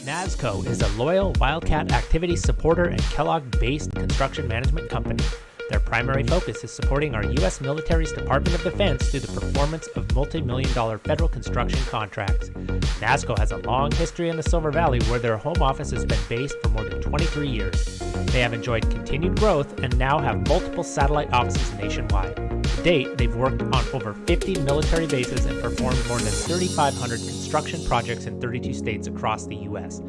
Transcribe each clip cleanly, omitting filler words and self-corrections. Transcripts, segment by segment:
NASCO is a loyal Wildcat activity supporter and Kellogg-based construction management company. Their primary focus is supporting our U.S. military's Department of Defense through the performance of multi-million-dollar federal construction contracts. NASCO has a long history in the Silver Valley where their home office has been based for more than 23 years. They have enjoyed continued growth and now have multiple satellite offices nationwide. To date, they've worked on over 50 military bases and performed more than 3,500 construction projects in 32 states across the U.S.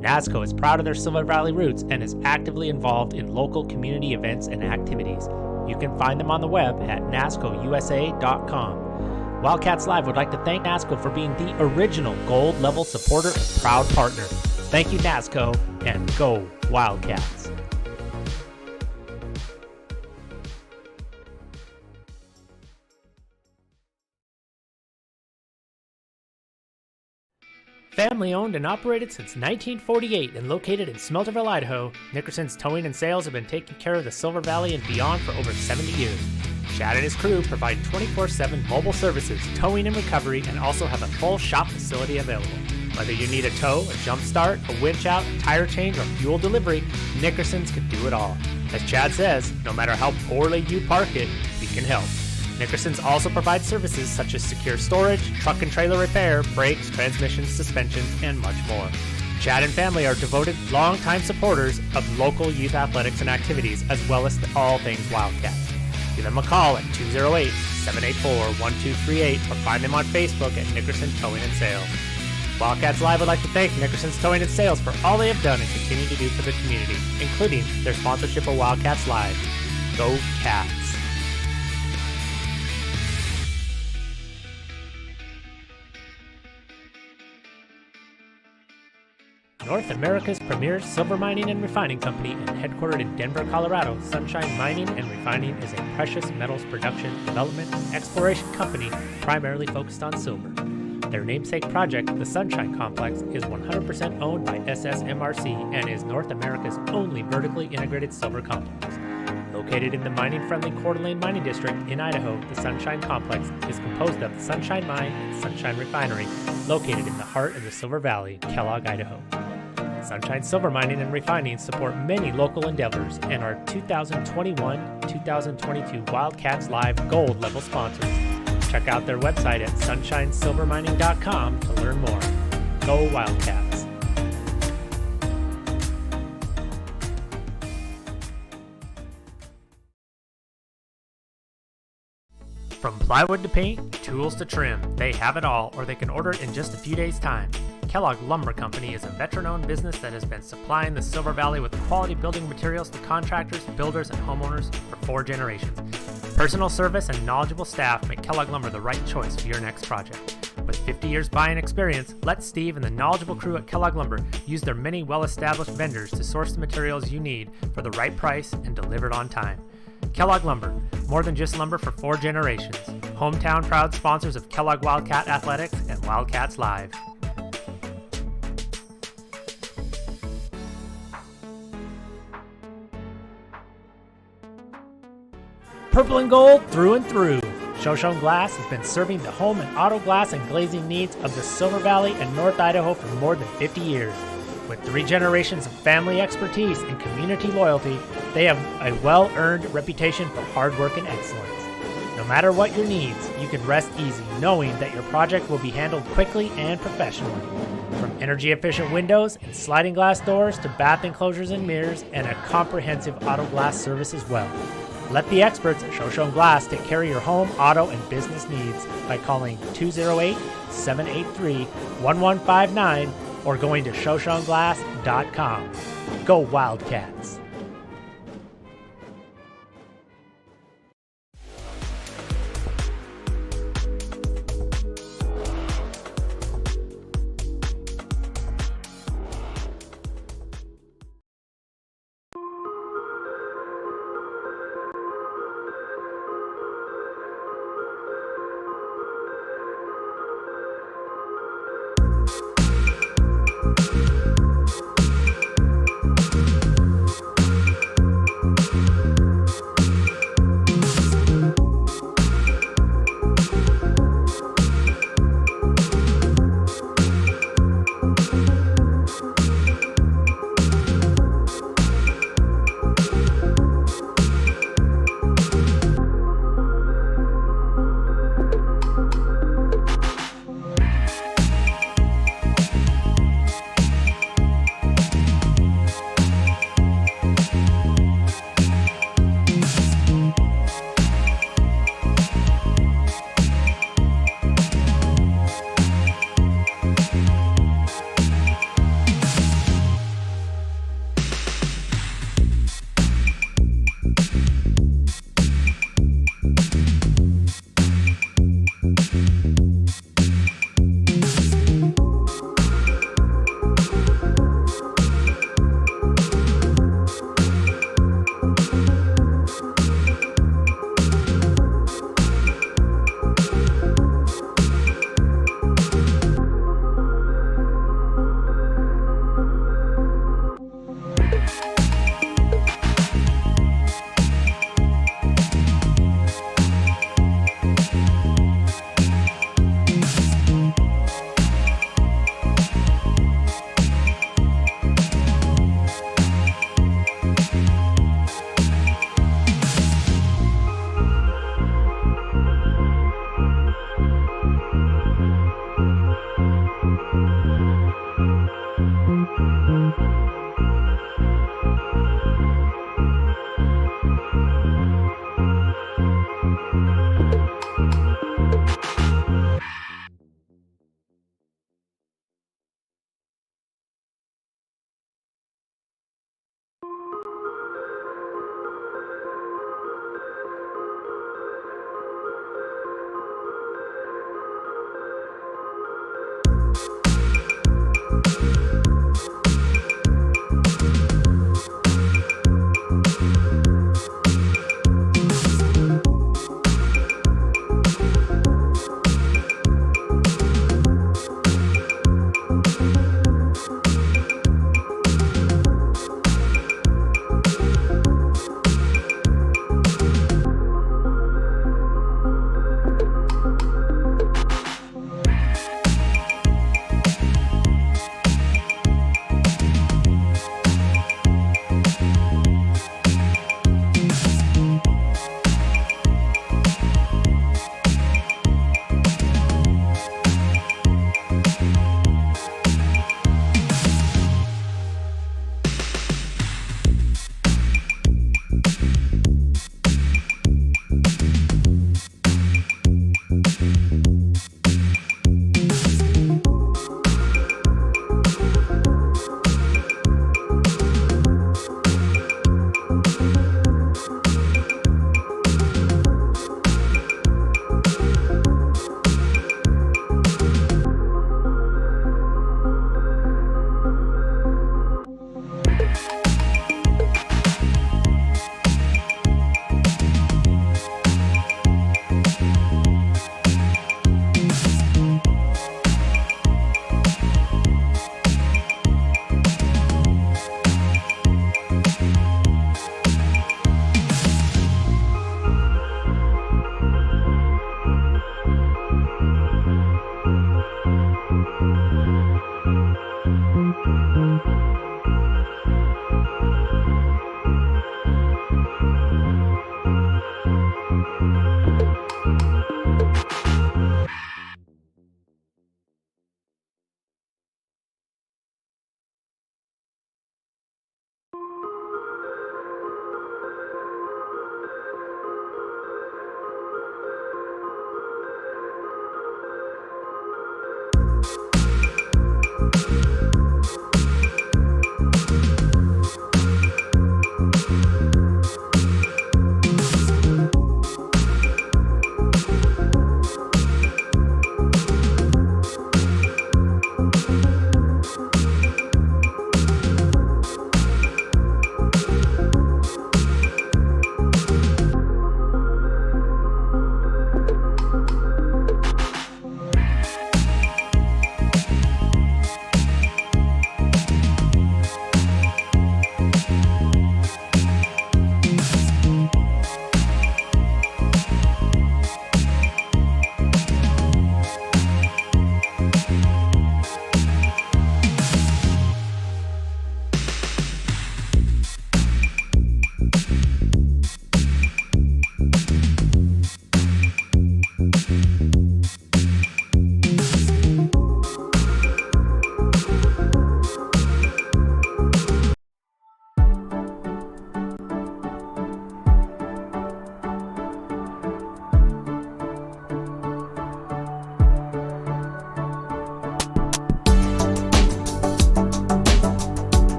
NASCO is proud of their Silver Valley roots and is actively involved in local community events and activities. You can find them on the web at nascousa.com. Wildcats Live would like to thank NASCO for being the original gold level supporter and proud partner. Thank you, NASCO, and go Wildcats! Family owned and operated since 1948 and located in Smelterville, Idaho, Nickerson's Towing and Sales have been taking care of the Silver Valley and beyond for over 70 years. Chad and his crew provide 24/7 mobile services, towing and recovery, and also have a full shop facility available. Whether you need a tow, a jump start, a winch out, a tire change, or fuel delivery, Nickerson's can do it all. As Chad says, no matter how poorly you park it, we can help. Nickerson's also provides services such as secure storage, truck and trailer repair, brakes, transmissions, suspensions, and much more. Chad and family are devoted, longtime supporters of local youth athletics and activities, as well as all things Wildcats. Give them a call at 208-784-1238 or find them on Facebook at Nickerson Towing and Sales. Wildcats Live would like to thank Nickerson's Towing and Sales for all they have done and continue to do for the community, including their sponsorship of Wildcats Live. Go Cats! North America's premier silver mining and refining company and headquartered in Denver, Colorado, Sunshine Mining and Refining is a precious metals production, development, and exploration company primarily focused on silver. Their namesake project, the Sunshine Complex, is 100% owned by SSMRC and is North America's only vertically integrated silver complex. Located in the mining-friendly Coeur d'Alene Mining District in Idaho, the Sunshine Complex is composed of the Sunshine Mine and Sunshine Refinery, located in the heart of the Silver Valley, Kellogg, Idaho. Sunshine Silver Mining and Refining support many local endeavors and are 2021-2022 Wildcats Live Gold level sponsors. Check out their website at sunshinesilvermining.com to learn more. Go Wildcats! From plywood to paint, tools to trim, they have it all, or they can order it in just a few days' time. Kellogg Lumber Company is a veteran-owned business that has been supplying the Silver Valley with quality building materials to contractors, builders, and homeowners for 4 generations. Personal service and knowledgeable staff make Kellogg Lumber the right choice for your next project. With 50 years buying experience, let Steve and the knowledgeable crew at Kellogg Lumber use their many well-established vendors to source the materials you need for the right price and delivered on time. Kellogg Lumber, more than just lumber for 4 generations. Hometown proud sponsors of Kellogg Wildcat Athletics and Wildcats Live. Purple and gold through and through. Shoshone Glass has been serving the home and auto glass and glazing needs of the Silver Valley and North Idaho for more than 50 years. With 3 generations of family expertise and community loyalty, they have a well-earned reputation for hard work and excellence. No matter what your needs, you can rest easy knowing that your project will be handled quickly and professionally. From energy-efficient windows and sliding glass doors to bath enclosures and mirrors and a comprehensive auto glass service as well. Let the experts at Shoshone Glass take care of your home, auto, and business needs by calling 208-783-1159 or going to shoshoneglass.com. Go Wildcats!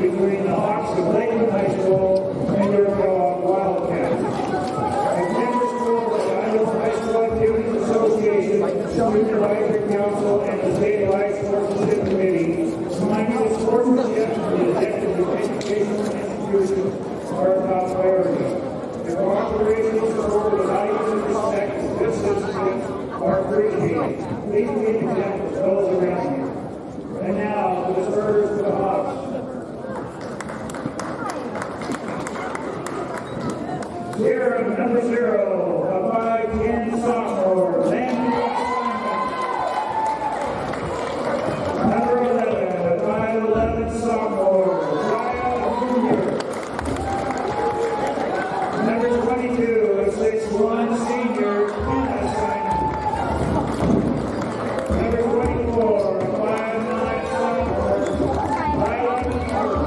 Between the Hawks of Lakeland High School and your Wildcats. As members of the Iowa High School Activities Association, Student Advisory Council, and the Statewide Sportsmanship Committee, remind you that sportsmanship and the objectives of educational institutions are a top priority. The cooperation and support of the values and respect of this citizenship are appreciated. Please be an example to those around you. And now, the starters for the Hawks. Here, number 0, a 5'10" sophomore, Landon. Number 11, a 5'11" sophomore, Kyle Jr. Number 22, a 6'1" senior, Hannah Simon. Number 24, a 5'9" sophomore, Riley Carter.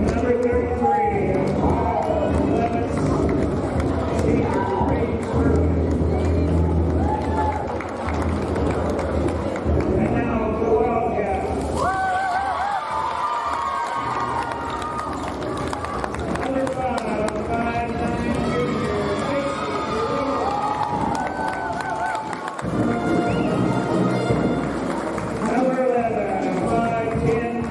Number 33, a 5'11" senior, Brady Spurgeon. And now the Wildcats. Number 5, a 5'9" junior, Number 11, a 5'10"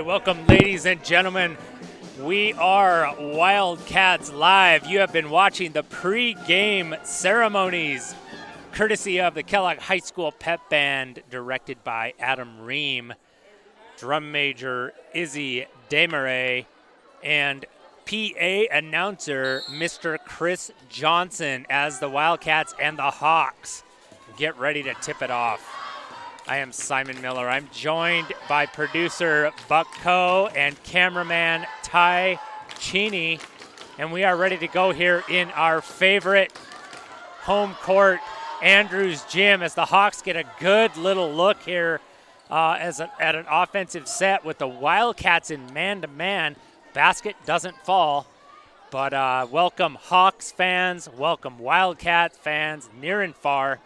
Welcome, ladies and gentlemen. We are Wildcats Live. You have been watching the pre-game ceremonies courtesy of the Kellogg High School Pep Band, directed by Adam Ream, drum major Izzy Desmarais, and PA announcer Mr. Chris Johnson as the Wildcats and the Hawks get ready to tip it off. I am Simon Miller. I'm joined by producer Buck Coe and cameraman Ty Cheney, and we are ready to go here in our favorite home court, Andrews Gym, as the Hawks get a good little look here at an offensive set with the Wildcats in man-to-man. Basket doesn't fall, but welcome Hawks fans, welcome Wildcats fans near and far.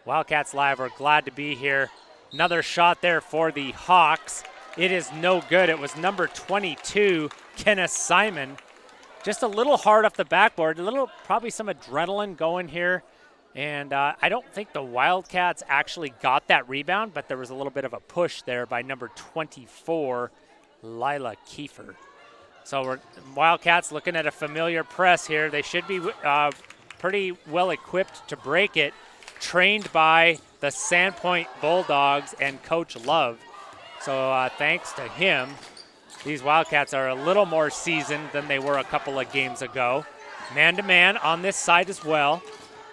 Wildcats Live, we're glad to be here. Another shot there for the Hawks. It is no good. It was number 22, Kenneth Simon. Just a little hard off the backboard, probably some adrenaline going here. And I don't think the Wildcats actually got that rebound, but there was a little bit of a push there by number 24, Lila Kiefer. So Wildcats looking at a familiar press here. They should be pretty well equipped to break it, trained by the Sandpoint Bulldogs and Coach Love. So thanks to him, these Wildcats are a little more seasoned than they were a couple of games ago. Man-to-man on this side as well.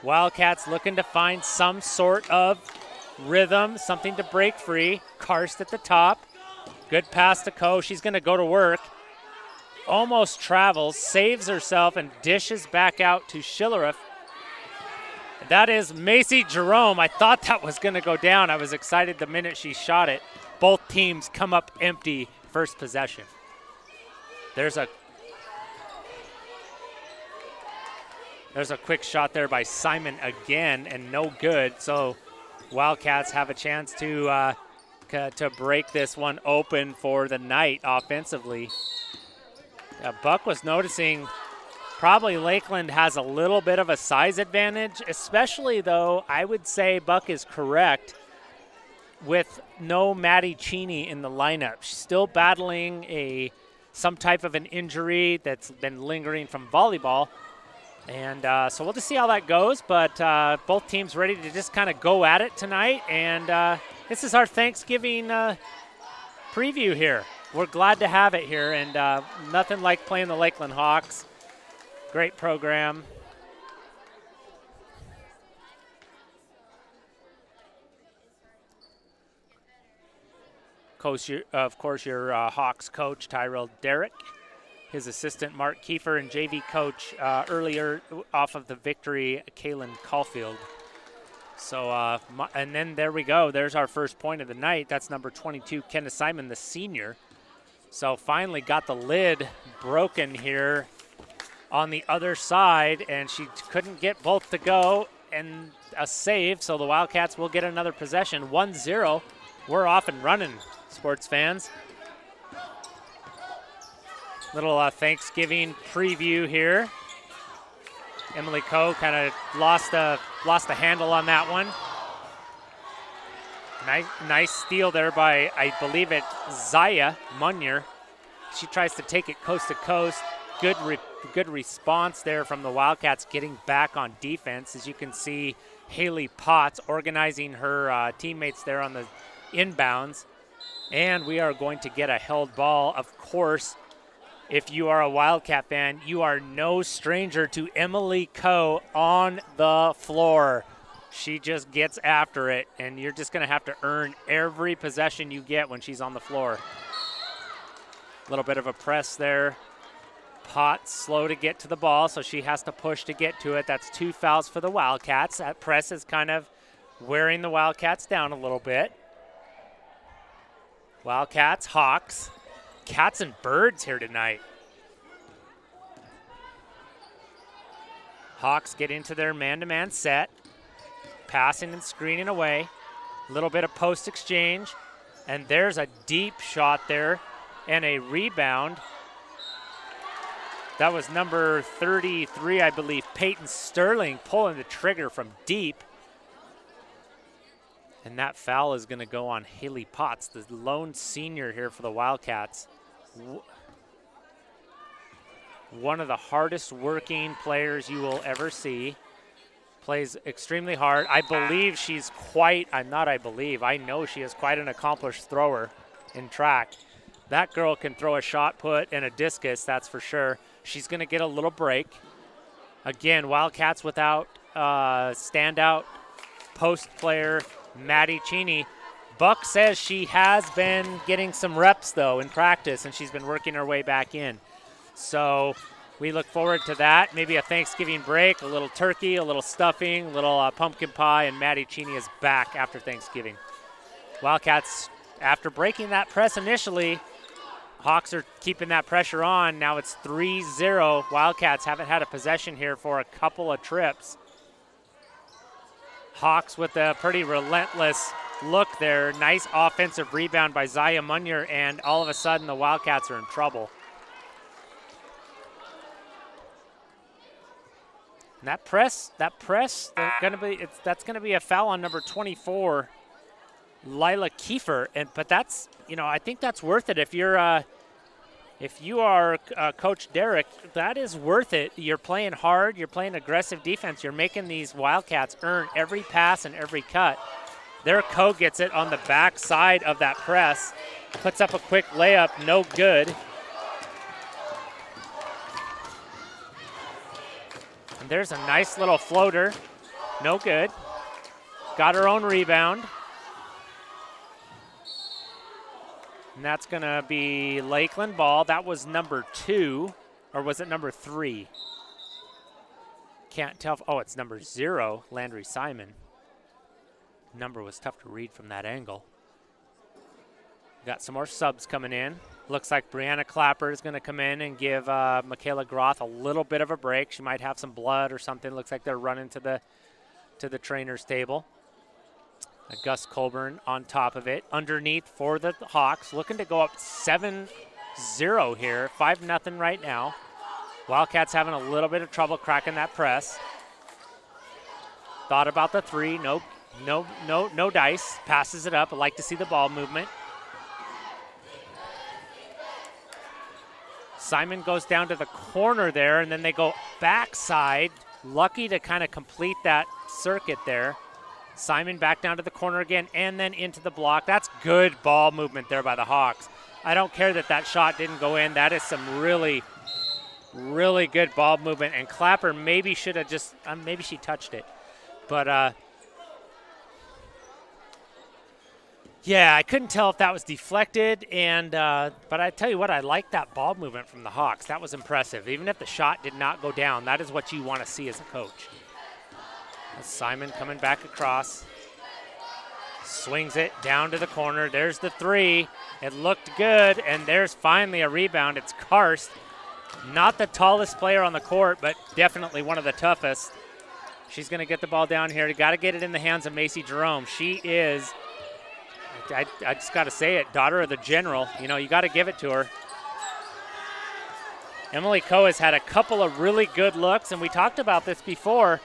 Wildcats looking to find some sort of rhythm, something to break free. Karst at the top. Good pass to Coe. She's going to go to work. Almost travels, saves herself, and dishes back out to Schillerup. That is Macy Jerome. I thought that was going to go down. I was excited the minute she shot it. Both teams come up empty first possession. There's a quick shot there by Simon again, and no good. So Wildcats have a chance to break this one open for the night offensively. Buck was noticing probably Lakeland has a little bit of a size advantage, especially though I would say Buck is correct with no Maddie Cheney in the lineup. She's still battling some type of an injury that's been lingering from volleyball. And so we'll just see how that goes, but both teams ready to just kind of go at it tonight. And this is our Thanksgiving preview here. We're glad to have it here, and nothing like playing the Lakeland Hawks. Great program. Of course, your Hawks coach, Tyrell Derrick. His assistant, Mark Kiefer, and JV coach earlier off of the victory, Kaylin Caulfield. So, and then there we go. There's our first point of the night. That's number 22, Kenneth Simon, the senior. So finally got the lid broken here on the other side, and she couldn't get both to go, and a save, so the Wildcats will get another possession. 1-0. We're off and running, sports fans. Little Thanksgiving preview here. Emily Coe kind of lost the handle on that one. Nice steal there by, I believe it's Zaya Munier. She tries to take it coast to coast. Good response there from the Wildcats getting back on defense. As you can see, Haley Potts organizing her teammates there on the inbounds. And we are going to get a held ball. Of course, if you are a Wildcat fan, you are no stranger to Emily Coe on the floor. She just gets after it, and you're just going to have to earn every possession you get when she's on the floor. A little bit of a press there. Potts slow to get to the ball, so she has to push to get to it. That's 2 fouls for the Wildcats. That press is kind of wearing the Wildcats down a little bit. Wildcats, Hawks, cats and birds here tonight. Hawks get into their man-to-man set. Passing and screening away. A little bit of post exchange. And there's a deep shot there and a rebound. That was number 33, I believe, Peyton Sterling pulling the trigger from deep. And that foul is going to go on Haley Potts, the lone senior here for the Wildcats. one of the hardest working players you will ever see. Plays extremely hard. I believe she's I know she is quite an accomplished thrower in track. That girl can throw a shot put and a discus, that's for sure. She's going to get a little break. Again, Wildcats without standout post player Maddie Cheney. Buck says she has been getting some reps, though, in practice, and she's been working her way back in. So we look forward to that. Maybe a Thanksgiving break, a little turkey, a little stuffing, a little pumpkin pie, and Maddie Cheney is back after Thanksgiving. Wildcats, after breaking that press initially, Hawks are keeping that pressure on. Now it's 3-0. Wildcats haven't had a possession here for a couple of trips. Hawks with a pretty relentless look there. Nice offensive rebound by Zaya Munyer, and all of a sudden the Wildcats are in trouble. And that's gonna be a foul on number 24, Lila Kiefer. But that's, I think that's worth it. If you are Coach Derek, that is worth it. You're playing hard, you're playing aggressive defense, you're making these Wildcats earn every pass and every cut. Their Co gets it on the back side of that press, puts up a quick layup, no good. And there's a nice little floater, no good. Got her own rebound. And that's going to be Lakeland ball. That was number 2, or was it number 3? Can't tell. It's number 0, Landry Simon. Number was tough to read from that angle. Got some more subs coming in. Looks like Brianna Clapper is going to come in and give Michaela Groth a little bit of a break. She might have some blood or something. Looks like they're running to the trainer's table. Gus Colburn on top of it. Underneath for the Hawks, looking to go up 7-0 here. 5-0 right now. Wildcats having a little bit of trouble cracking that press. Thought about the 3. No dice. Passes it up. I like to see the ball movement. Simon goes down to the corner there, and then they go backside. Lucky to kind of complete that circuit there. Simon back down to the corner again, and then into the block. That's good ball movement there by the Hawks. I don't care that shot didn't go in. That is some really, really good ball movement. And Clapper maybe should have just, maybe she touched it. But, yeah, I couldn't tell if that was deflected. But I tell you what, I like that ball movement from the Hawks. That was impressive. Even if the shot did not go down, that is what you want to see as a coach. Simon coming back across. Swings it down to the corner. There's the 3. It looked good, and there's finally a rebound. It's Karst. Not the tallest player on the court, but definitely one of the toughest. She's going to get the ball down here. You got to get it in the hands of Macy Jerome. She is, I just got to say it, daughter of the general. You got to give it to her. Emily Coe has had a couple of really good looks, and we talked about this before.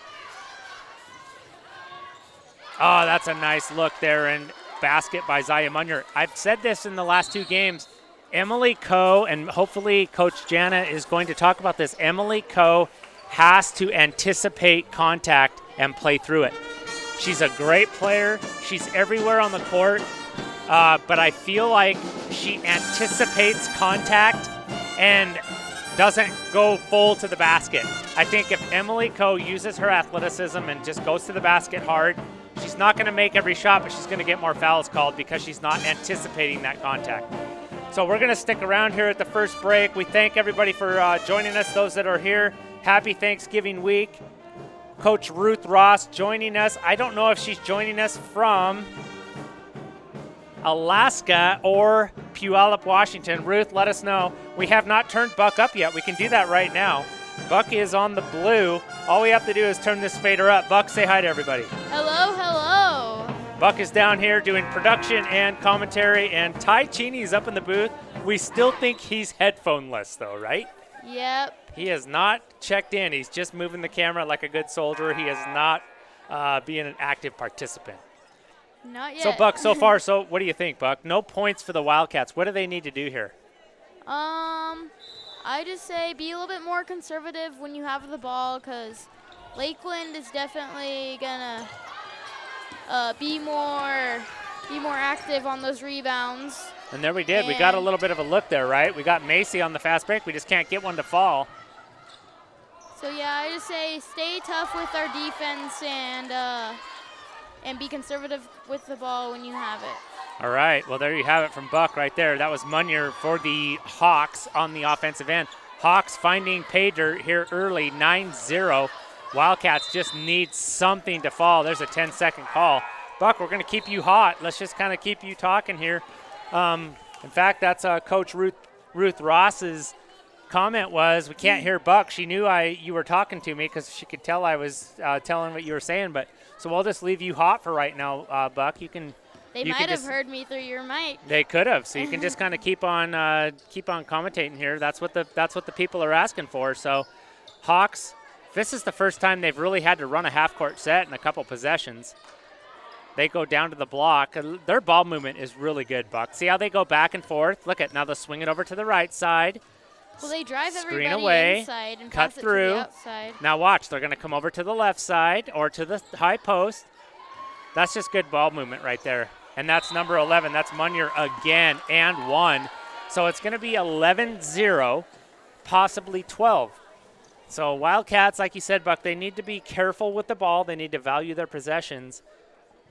Oh, that's a nice look there, and basket by Zaya Munyer. I've said this in the last 2 games. Emily Coe, and hopefully Coach Jana is going to talk about this, Emily Coe has to anticipate contact and play through it. She's a great player. She's everywhere on the court, but I feel like she anticipates contact and doesn't go full to the basket. I think if Emily Coe uses her athleticism and just goes to the basket hard, she's not going to make every shot, but she's going to get more fouls called because she's not anticipating that contact. So we're going to stick around here at the first break. We thank everybody for joining us, those that are here. Happy Thanksgiving week. Coach Ruth Ross joining us. I don't know if she's joining us from Alaska or Puyallup, Washington. Ruth, let us know. We have not turned Buck up yet. We can do that right now. Buck is on the blue. All we have to do is turn this fader up. Buck, say hi to everybody. Hello, hello. Buck is down here doing production and commentary, and Ty Cheney's up in the booth. We still think he's headphoneless, though, right? Yep. He has not checked in. He's just moving the camera like a good soldier. He is not being an active participant. Not yet. So, Buck, so far, what do you think, Buck? No points for the Wildcats. What do they need to do here? I just say be a little bit more conservative when you have the ball, because Lakeland is definitely gonna be more active on those rebounds. And there we did. We got a little bit of a look there, right? We got Macy on the fast break. We just can't get one to fall. So yeah, I just say stay tough with our defense and be conservative with the ball when you have it. All right, well, there you have it from Buck right there. That was Munier for the Hawks on the offensive end. Hawks finding pay dirt here early, 9-0. Wildcats just need something to fall. There's a 10-second call. Buck, we're going to keep you hot. Let's just kind of keep you talking here. In fact, that's Coach Ruth Ross's comment was, we can't hear Buck. She knew you were talking to me because she could tell I was telling what you were saying. But so we'll just leave you hot for right now, Buck. They might have heard me through your mic. They could have. So you can just kind of keep on commentating here. That's what the people are asking for. So Hawks, this is the first time they've really had to run a half-court set in a couple possessions. They go down to the block. Their ball movement is really good, Buck. See how they go back and forth? Look at now they'll swing it over to the right side. Well, they drive Screen everybody away, inside and cut pass through. it to the outside. Now watch, they're going to come over to the left side or to the high post. That's just good ball movement right there. And that's number 11. That's Munier again and one. So it's going to be 11-0, possibly 12. So Wildcats, like you said, Buck, they need to be careful with the ball. They need to value their possessions.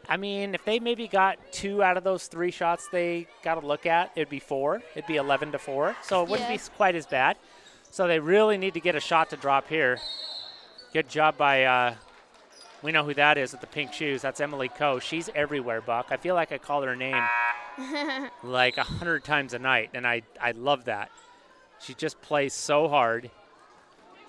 I mean, if they maybe got 2 out of those 3 shots they got to look at, it'd be 4. It'd be 11-4. So it wouldn't be quite as bad. So they really need to get a shot to drop here. Good job by, we know who that is with the pink shoes. That's Emily Coe. She's everywhere, Buck. I feel like I call her name like 100 times a night, and I love that. She just plays so hard.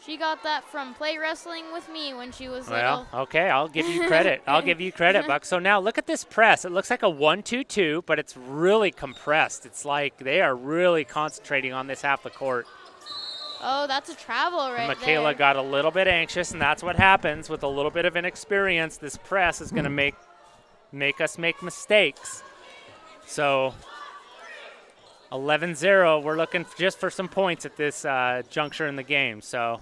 She got that from play wrestling with me when she was well, little. Okay, I'll give you credit. I'll give you credit, Buck. So now look at this press. It looks like a 1-2-2, but it's really compressed. It's like they are really concentrating on this half the court. Oh, that's a travel right there. Michaela got a little bit anxious, and that's what happens with a little bit of inexperience. This press is going to make us make mistakes. So 11-0, we're looking just for some points at this juncture in the game. So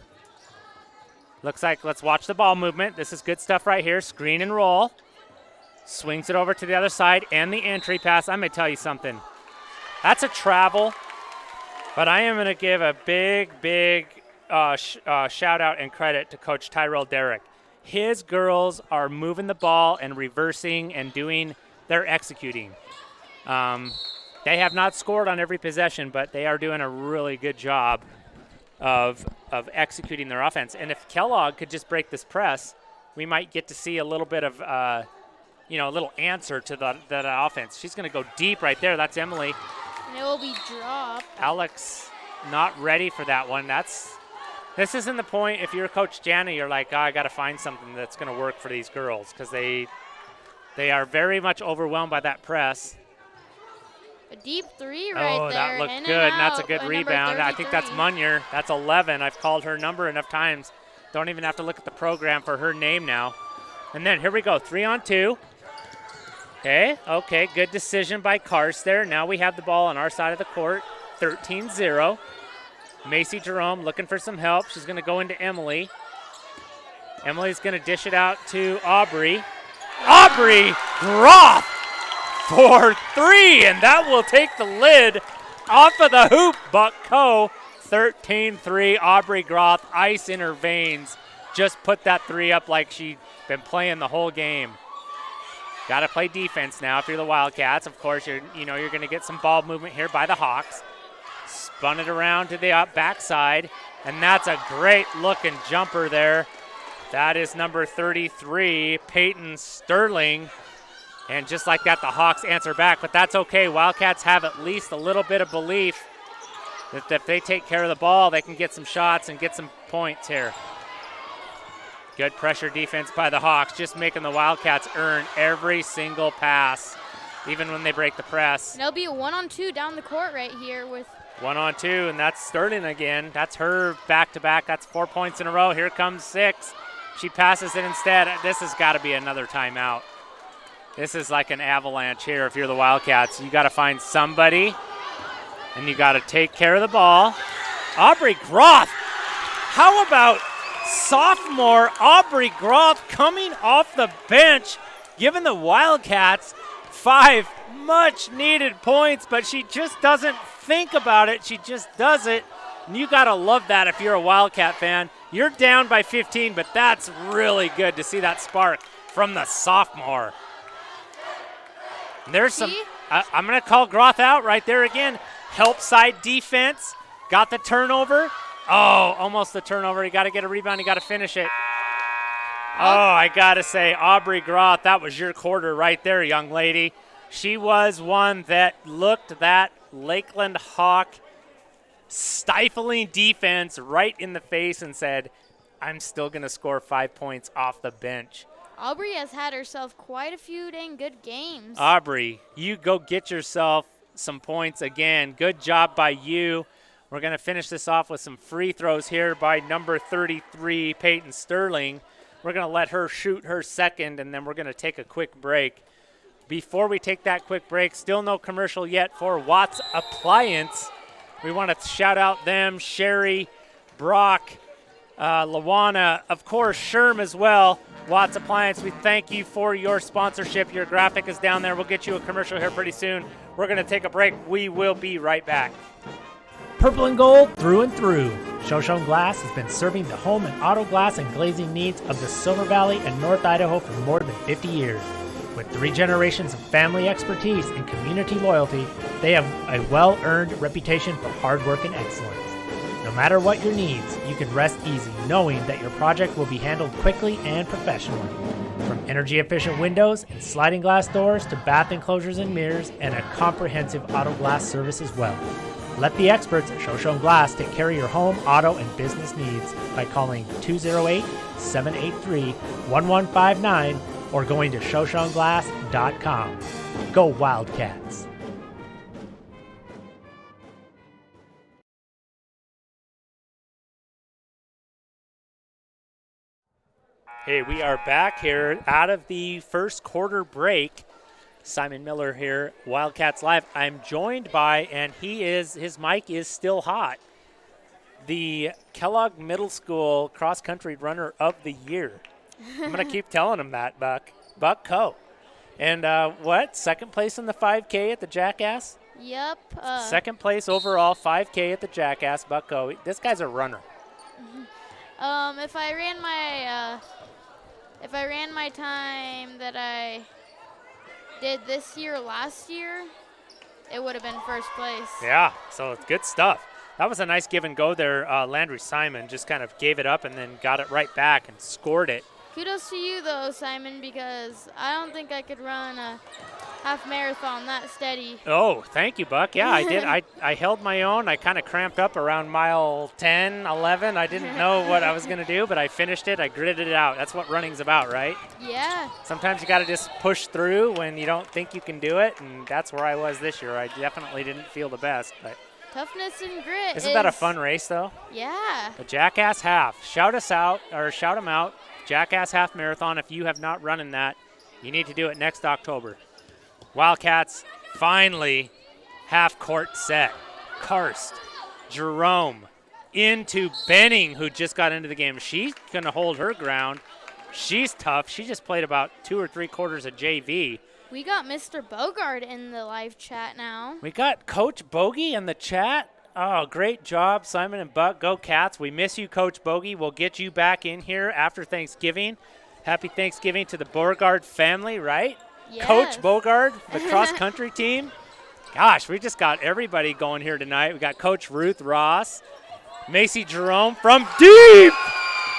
looks like let's watch the ball movement. This is good stuff right here. Screen and roll. Swings it over to the other side and the entry pass. I'm going to tell you something. That's a travel, but I am going to give a big shout out and credit to Coach Tyrell Derrick. His girls are moving the ball and reversing and they're executing. They have not scored on every possession, but they are doing a really good job of executing their offense. And if Kellogg could just break this press, we might get to see a little bit of, a little answer to that offense. She's going to go deep right there. That's Emily. And it will be dropped. Alex not ready for that one. This isn't the point. If you're Coach Jana, you're like, I got to find something that's going to work for these girls because they are very much overwhelmed by that press. A deep 3 right there. Oh, that looked good, and that's a good rebound. I think that's Munier. That's 11. I've called her number enough times. Don't even have to look at the program for her name now. And then here we go, 3-on-2. Okay, good decision by Kars there. Now we have the ball on our side of the court, 13-0. Macy Jerome looking for some help. She's going to go into Emily. Emily's going to dish it out to Aubrey. Aubrey Groth for 3, and that will take the lid off of the hoop. Buck Co. 13-3. Aubrey Groth, ice in her veins. Just put that 3 up like she'd been playing the whole game. Got to play defense now if you're the Wildcats. Of course, you're going to get some ball movement here by the Hawks. Spun it around to the backside, and that's a great-looking jumper there. That is number 33, Peyton Sterling. And just like that, the Hawks answer back, but that's okay. Wildcats have at least a little bit of belief that if they take care of the ball, they can get some shots and get some points here. Good pressure defense by the Hawks, just making the Wildcats earn every single pass, even when they break the press. And it'll be a 1-on-2 down the court right here with 1-on-2, and that's Sterling again. That's her back-to-back. That's 4 points in a row. Here comes 6. She passes it instead. This has got to be another timeout. This is like an avalanche here if you're the Wildcats. You got to find somebody, and you got to take care of the ball. Aubrey Groth. How about sophomore Aubrey Groth coming off the bench, giving the Wildcats 5 much-needed points, but she just doesn't think about it. She just does it. And you got to love that if you're a Wildcat fan. You're down by 15, but that's really good to see that spark from the sophomore. There's some, I'm going to call Groth out right there again. Help side defense. Got the turnover. Oh, almost the turnover. You got to get a rebound. You got to finish it. Oh, I got to say, Aubrey Groth, that was your quarter right there, young lady. She was one that looked that Lakeland Hawk stifling defense right in the face and said, I'm still going to score 5 points off the bench. Aubrey has had herself quite a few dang good games. Aubrey, you go get yourself some points again. Good job by you. We're going to finish this off with some free throws here by number 33, Peyton Sterling. We're going to let her shoot her second, and then we're going to take a quick break. Before we take that quick break, still no commercial yet for Watts Appliance. We want to shout out them, Sherry, Brock, Lawana, of course, Sherm as well. Watts Appliance, we thank you for your sponsorship. Your graphic is down there. We'll get you a commercial here pretty soon. We're going to take a break. We will be right back. Purple and gold through and through. Shoshone Glass has been serving the home and auto glass and glazing needs of the Silver Valley and North Idaho for more than 50 years. With 3 generations of family expertise and community loyalty, they have a well-earned reputation for hard work and excellence. No matter what your needs, you can rest easy knowing that your project will be handled quickly and professionally. From energy-efficient windows and sliding glass doors to bath enclosures and mirrors and a comprehensive auto glass service as well. Let the experts at Shoshone Glass take care of your home, auto, and business needs by calling 208-783-1159 or going to shoshoneglass.com. Go Wildcats! Hey, we are back here out of the first quarter break. Simon Miller here, Wildcats Live. I'm joined by, and his mic is still hot, the Kellogg Middle School Cross Country Runner of the Year. I'm going to keep telling him that, Buck Coe. And second place in the 5K at the Jackass? Yep. Second place overall 5K at the Jackass, Buck Coe. This guy's a runner. If I ran my time that I did this year last year, it would have been first place. Yeah, so it's good stuff. That was a nice give and go there. Landry Simon just kind of gave it up and then got it right back and scored it. Kudos to you, though, Simon, because I don't think I could run a half marathon that steady. Oh, thank you, Buck. Yeah, I did. I held my own. I kind of cramped up around mile 10, 11. I didn't know what I was going to do, but I finished it. I gritted it out. That's what running's about, right? Yeah. Sometimes you got to just push through when you don't think you can do it, and that's where I was this year. I definitely didn't feel the best, but toughness and grit. Isn't that a fun race, though? Yeah. The Jackass Half. Shout them out. Jackass Half Marathon. If you have not run in that, you need to do it next October. Wildcats finally half court set. Karst, Jerome, into Benning, who just got into the game. She's going to hold her ground. She's tough. She just played about 2 or 3 quarters of JV. We got Mr. Bogard in the live chat now. We got Coach Bogey in the chat. Oh, great job, Simon and Buck. Go Cats. We miss you, Coach Bogey. We'll get you back in here after Thanksgiving. Happy Thanksgiving to the Bogard family, right? Yes. Coach Bogard, the cross-country team. Gosh, we just got everybody going here tonight. We got Coach Ruth Ross, Macy Jerome from deep.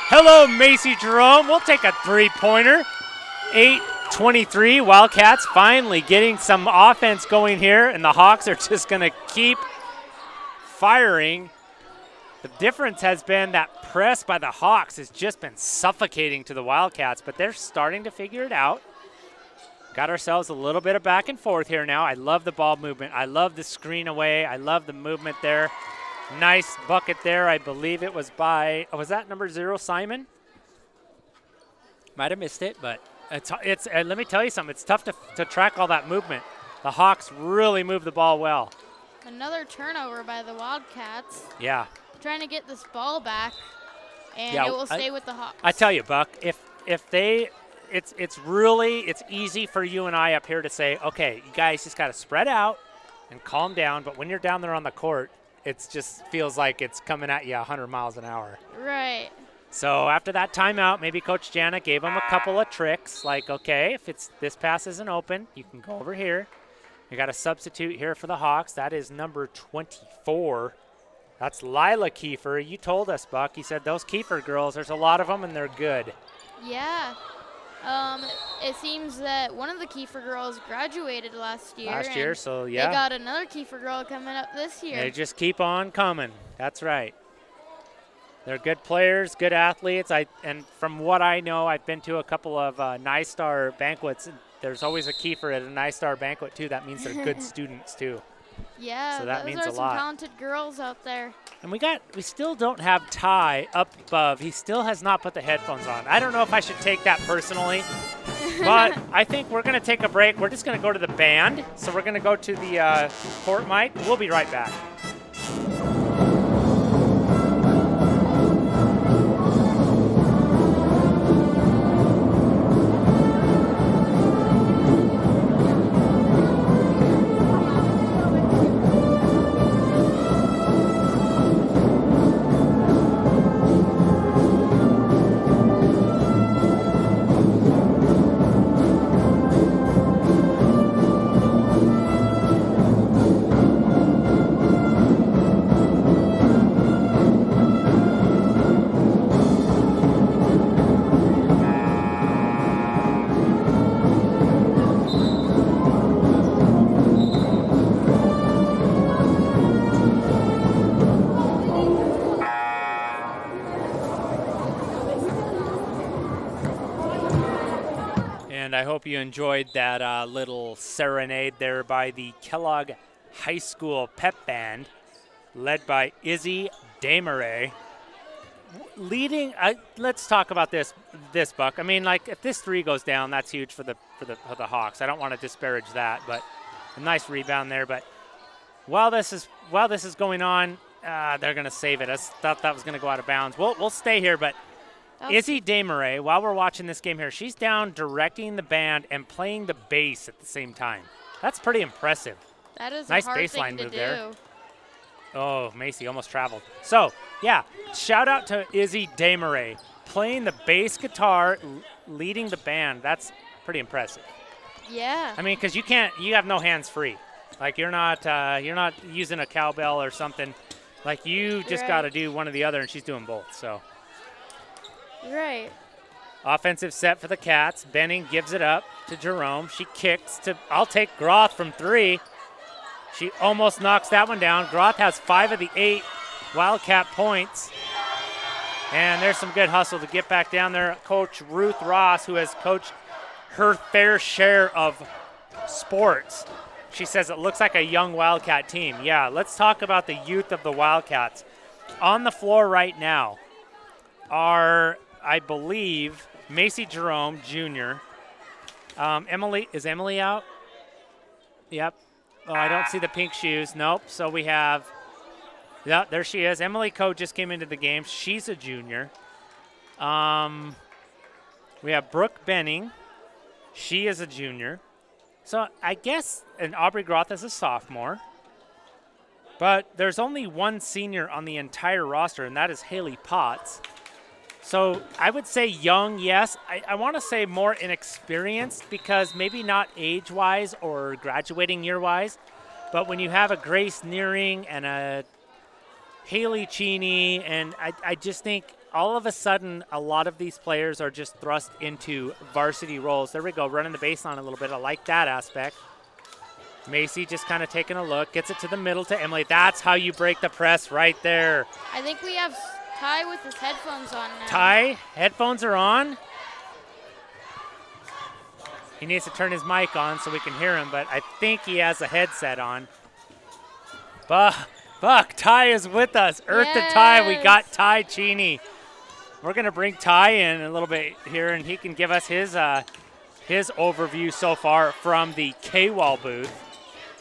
Hello, Macy Jerome. We'll take a three-pointer. 8:23. Wildcats finally getting some offense going here, and the Hawks are just going to keep firing. The difference has been that press by the Hawks has just been suffocating to the Wildcats, but they're starting to figure it out. Got ourselves a little bit of back and forth here now. I love the ball movement. I love the screen away. I love the movement there. Nice bucket there. I believe it was by, was that number 0, Simon? Might have missed it, but it's let me tell you something. It's tough to track all that movement. The Hawks really move the ball well. Another turnover by the Wildcats. Yeah. trying to get this ball back, and Yeah, it will stay with the Hawks. I tell you, Buck, if they, it's easy for you and I up here to say, okay, you guys just got to spread out and calm down. But when you're down there on the court, it just feels like it's coming at you 100 miles an hour. Right. So after that timeout, maybe Coach Jana gave them a couple of tricks, like, okay, if this pass isn't open, you can go over here. You got a substitute here for the Hawks. That is number 24. That's Lila Kiefer. You told us, Buck. You said those Kiefer girls, there's a lot of them, and they're good. Yeah. It seems that one of the Kiefer girls graduated last year. So yeah. They got another Kiefer girl coming up this year. They just keep on coming. That's right. They're good players, good athletes. And from what I know, I've been to a couple of NYSTAR banquets. There's always a Kiefer at a NYSTAR banquet, too. That means they're good students, too. Yeah, so that those means are a some lot. talented girls out there. And we still don't have Ty up above. He still has not put the headphones on. I don't know if I should take that personally, but I think we're going to take a break. We're just going to go to the band. So we're going to go to the court mic. We'll be right back. And I hope you enjoyed that little serenade there by the Kellogg High School Pep Band, led by Izzy Desmarais. Leading, let's talk about this, Buck. I mean, like, if this three goes down, that's huge for the Hawks. I don't want to disparage that, but a nice rebound there. But while this is going on, they're going to save it. I thought that was going to go out of bounds. We'll stay here, but Izzy Desmarais, while we're watching this game here, she's down directing the band and playing the bass at the same time. That's pretty impressive. That is nice a hard baseline thing to move do. there. Oh, Macy almost traveled. So, yeah, shout out to Izzy Desmarais playing the bass guitar, leading the band. That's pretty impressive. Yeah. I mean, because you have no hands free. Like, you're not using a cowbell or something. Like, you just got to do one or the other, and she's doing both. So. Right. Offensive set for the Cats. Benning gives it up to Jerome. She kicks to, I'll take Groth from three. She almost knocks that one down. Groth has 5 of the 8 Wildcat points. And there's some good hustle to get back down there. Coach Ruth Ross, who has coached her fair share of sports. She says it looks like a young Wildcat team. Yeah, let's talk about the youth of the Wildcats. On the floor right now are, I believe, Macy Jerome, Jr. Is Emily out? Yep. Oh, I don't see the pink shoes. Nope. So we have, yeah, there she is. Emily Coe just came into the game. She's a junior. We have Brooke Benning. She is a junior. So I guess, and Aubrey Groth is a sophomore. But there's only one senior on the entire roster, and that is Haley Potts. So I would say young, yes. I want to say more inexperienced because maybe not age-wise or graduating year-wise, but when you have a Grace Nearing and a Haley Cheney, and I just think all of a sudden a lot of these players are just thrust into varsity roles. There we go, running the baseline a little bit. I like that aspect. Macy just kind of taking a look, gets it to the middle to Emily. That's how you break the press right there. I think we have Ty with his headphones on now. Ty, headphones are on. He needs to turn his mic on so we can hear him, but I think he has a headset on. Buck, Ty is with us. Earth to Ty, we got Ty Cheney. We're going to bring Ty in a little bit here, and he can give us his overview so far from the K-Wall booth.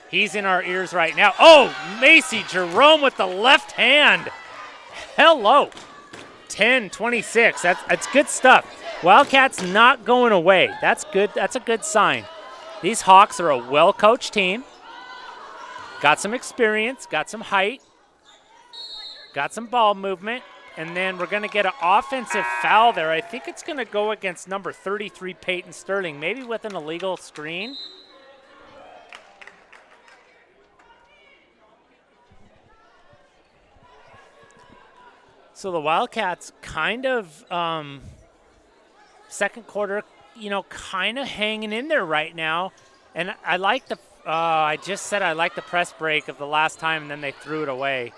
He's in our ears right now. Oh, Macy Jerome with the left hand. Hello. 10-26. That's good stuff. Wildcats not going away. That's good. That's a good sign. These Hawks are a well-coached team. Got some experience, got some height, got some ball movement, and then we're going to get an offensive foul there. I think it's going to go against number 33, Peyton Sterling, maybe with an illegal screen. So the Wildcats kind of, second quarter, kind of hanging in there right now. And I like I just said I like the press break of the last time, and then they threw it away.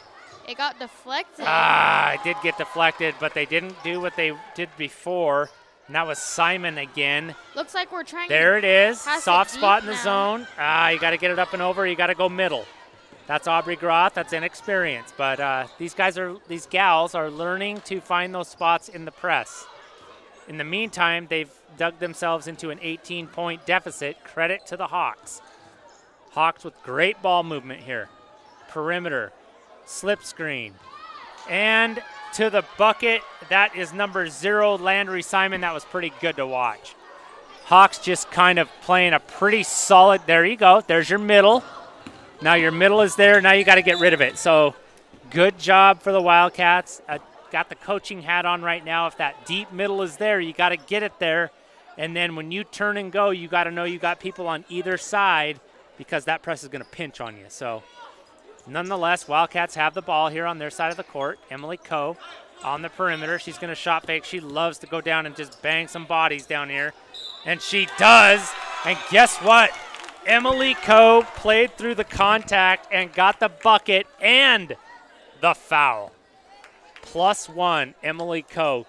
It got deflected. It did get deflected, but they didn't do what they did before. And that was Simon again. Looks like we're trying There to it is. pass Soft it spot deep in the now. zone. You got to get it up and over. You got to go middle. That's Aubrey Groth. That's inexperience. But these gals are learning to find those spots in the press. In the meantime, they've dug themselves into an 18-point deficit. Credit to the Hawks. Hawks with great ball movement here. Perimeter, slip screen, and to the bucket. That is number 0, Landry Simon. That was pretty good to watch. Hawks just kind of playing a pretty solid. There you go. There's your middle. Now your middle is there. Now you got to get rid of it. So good job for the Wildcats. Got the coaching hat on right now. If that deep middle is there, you got to get it there. And then when you turn and go, you got to know you got people on either side, because that press is going to pinch on you. So nonetheless, Wildcats have the ball here on their side of the court. Emily Coe on the perimeter. She's going to shot fake. She loves to go down and just bang some bodies down here. And she does. And guess what? Emily Coe played through the contact and got the bucket and the foul. +1, Emily Coe.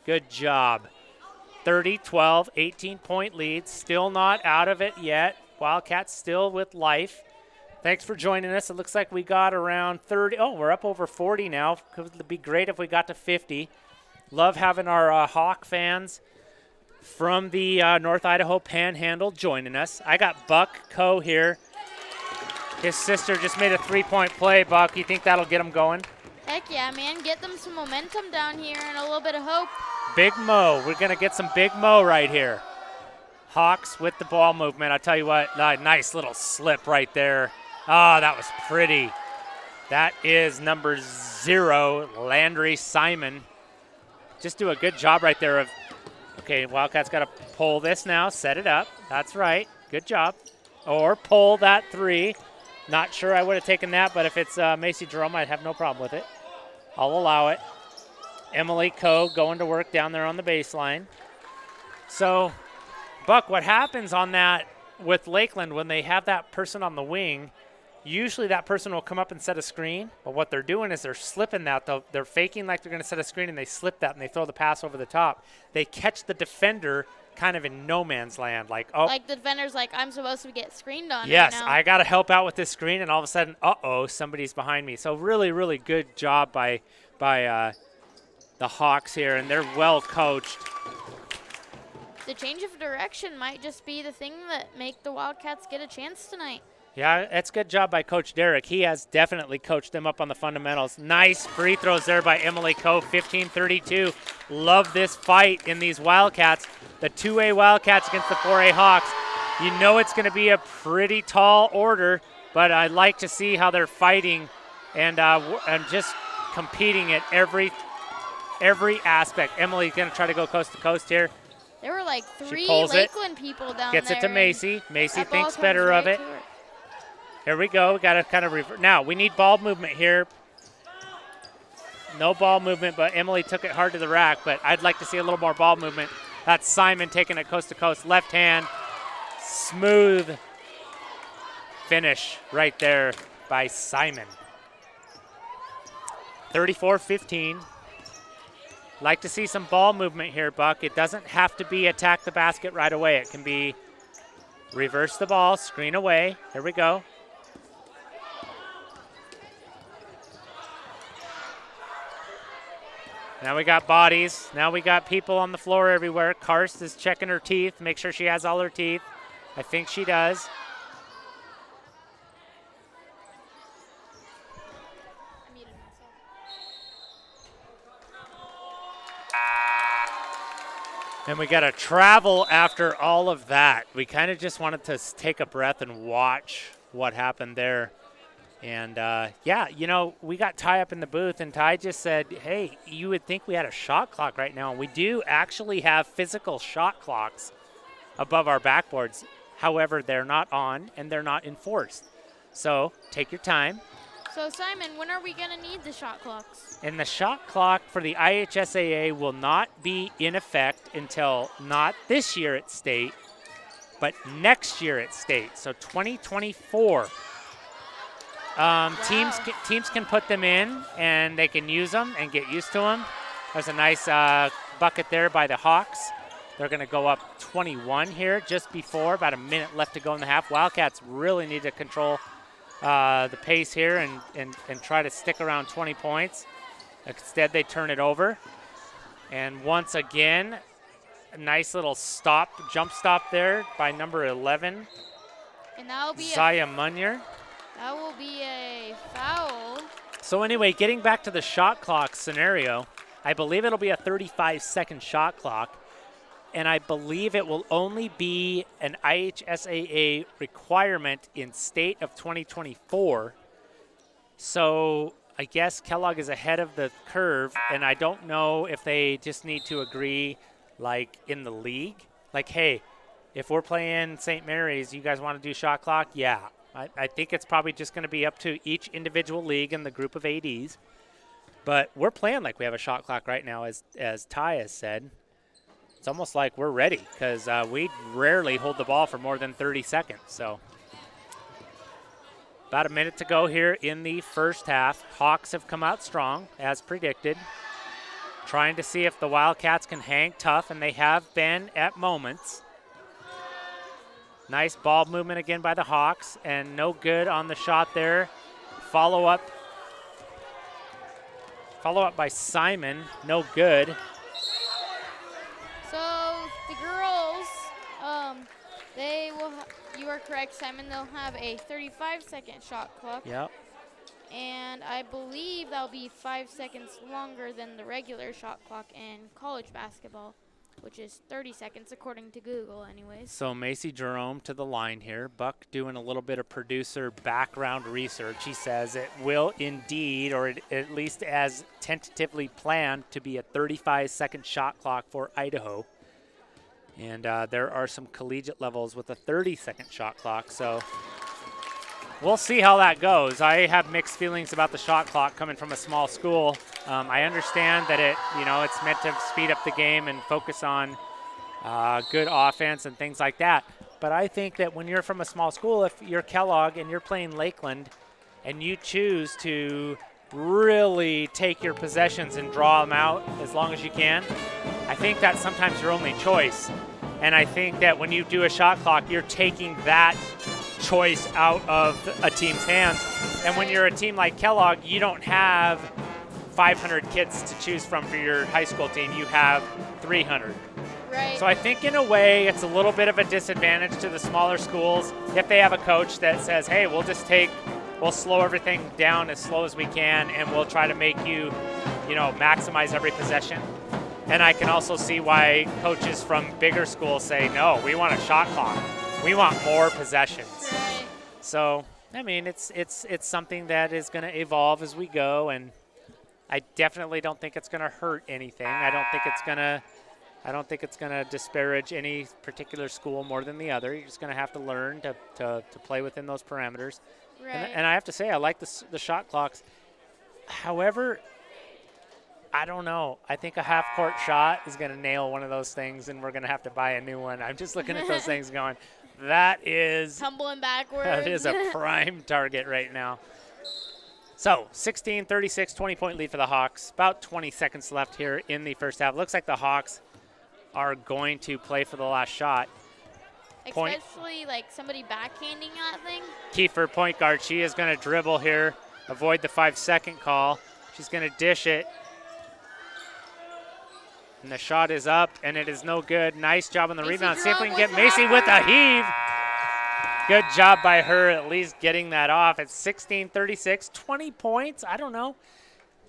Good job. 30-12, 18-point lead. Still not out of it yet. Wildcats still with life. Thanks for joining us. It looks like we got around 30. Oh, we're up over 40 now. Could be great if we got to 50. Love having our Hawk fans from the North Idaho Panhandle joining us. I got Buck Coe here. His sister just made a 3-point play. Buck, you think that'll get him going? Heck yeah, man. Get them some momentum down here and a little bit of hope. Big Mo. We're going to get some Big Mo right here. Hawks with the ball movement. I'll tell you what, nice little slip right there. Oh, that was pretty. That is number 0, Landry Simon. Just do a good job right there of, okay, Wildcats got to pull this now, set it up. That's right. Good job. Or pull that 3. Not sure I would have taken that, but if it's Macy Jerome, I'd have no problem with it. I'll allow it. Emily Coe going to work down there on the baseline. So, Buck, what happens on that with Lakeland when they have that person on the wing, usually that person will come up and set a screen, but what they're doing is they're slipping that. They're faking like they're going to set a screen, and they slip that, and they throw the pass over the top. They catch the defender kind of in no man's land. Like the defender's like, I'm supposed to get screened on yes, right now. I got to help out with this screen, and all of a sudden, somebody's behind me. So really, really good job by the Hawks here, and they're well coached. The change of direction might just be the thing that make the Wildcats get a chance tonight. Yeah, that's a good job by Coach Derek. He has definitely coached them up on the fundamentals. Nice free throws there by Emily Coe, 15-32. Love this fight in these Wildcats. The 2A Wildcats against the 4A Hawks. You know it's going to be a pretty tall order, but I like to see how they're fighting and just competing at every aspect. Emily's going to try to go coast to coast here. There were like 3 pulls Lakeland people down Gets there. it to Macy. Macy That ball thinks comes better right of it. to her. Here we go. We got to kind of revert. Now, we need ball movement here. No ball movement, but Emily took it hard to the rack, but I'd like to see a little more ball movement. That's Simon taking it coast to coast. Left hand. Smooth finish right there by Simon. 34-15. Like to see some ball movement here, Buck. It doesn't have to be attack the basket right away. It can be reverse the ball, screen away. Here we go. Now we got bodies. Now we got people on the floor everywhere. Karst is checking her teeth, make sure she has all her teeth. I think she does. And we got to travel after all of that. We kind of just wanted to take a breath and watch what happened there. And, yeah, you know, we got Ty up in the booth, and Ty just said, hey, you would think we had a shot clock right now. And we do actually have physical shot clocks above our backboards. However, they're not on, and they're not enforced. So take your time. So, Simon, when are we going to need the shot clocks? And the shot clock for the IHSAA will not be in effect until not this year at state, but next year at state, so 2024. Wow. Teams can put them in, and they can use them and get used to them. There's a nice bucket there by the Hawks. They're going to go up 21 here just before, about a minute left to go in the half. Wildcats really need to control the pace here and try to stick around 20 points. Instead, they turn it over. And once again, a nice little jump stop there by number 11, And that'll be Zaya Munyer. that will be a foul. So anyway, getting back to the shot clock scenario, I believe it'll be a 35-second shot clock. And I believe it will only be an IHSAA requirement in state of 2024. So I guess Kellogg is ahead of the curve, and I don't know if they just need to agree, like, in the league. Like, hey, if we're playing St. Mary's, you guys want to do shot clock? Yeah. I think it's probably just going to be up to each individual league and the group of ADs. But we're playing like we have a shot clock right now, as Ty has said. It's almost like we're ready because we rarely hold the ball for more than 30 seconds. So about a minute to go here in the first half. Hawks have come out strong, as predicted, trying to see if the Wildcats can hang tough, and they have been at moments. Nice ball movement again by the Hawks, and no good on the shot there. Follow up by Simon, no good. So the girls, they will. You are correct, Simon. They'll have a 35-second shot clock. Yep. And I believe that'll be 5 seconds longer than the regular shot clock in college basketball, which is 30 seconds according to Google anyways. So Macy Jerome to the line here. Buck doing a little bit of producer background research. He says it will indeed, or at least as tentatively planned, to be a 35-second shot clock for Idaho. And there are some collegiate levels with a 30-second shot clock. So we'll see how that goes. I have mixed feelings about the shot clock coming from a small school. I understand that it's meant to speed up the game and focus on good offense and things like that. But I think that when you're from a small school, if you're Kellogg and you're playing Lakeland and you choose to really take your possessions and draw them out as long as you can, I think that's sometimes your only choice. And I think that when you do a shot clock, you're taking that choice out of a team's hands. And when you're a team like Kellogg, you don't have 500 kids to choose from for your high school team. You have 300. Right. So I think in a way it's a little bit of a disadvantage to the smaller schools if they have a coach that says, hey, we'll slow everything down as slow as we can, and we'll try to make you maximize every possession. And I can also see why coaches from bigger schools say, no, we want a shot clock. We want more possessions. Right. So, I mean, it's something that is going to evolve as we go, and I definitely don't think it's going to hurt anything. I don't think it's going to disparage any particular school more than the other. You're just going to have to learn to play within those parameters. Right. And I have to say, I like the shot clocks. However, I don't know. I think a half-court shot is going to nail one of those things, and we're going to have to buy a new one. I'm just looking at those things going, that is tumbling backwards. That is a prime target right now. So 16-36, 20-point lead for the Hawks. About 20 seconds left here in the first half. Looks like the Hawks are going to play for the last shot. Especially like somebody backhanding that thing. Kiefer, point guard, she is going to dribble here, avoid the 5-second call. She's going to dish it. And the shot is up, and it is no good. Nice job on the rebound. See if we can get Macy with a heave. Good job by her at least getting that off. It's 16-36, 20 points. I don't know.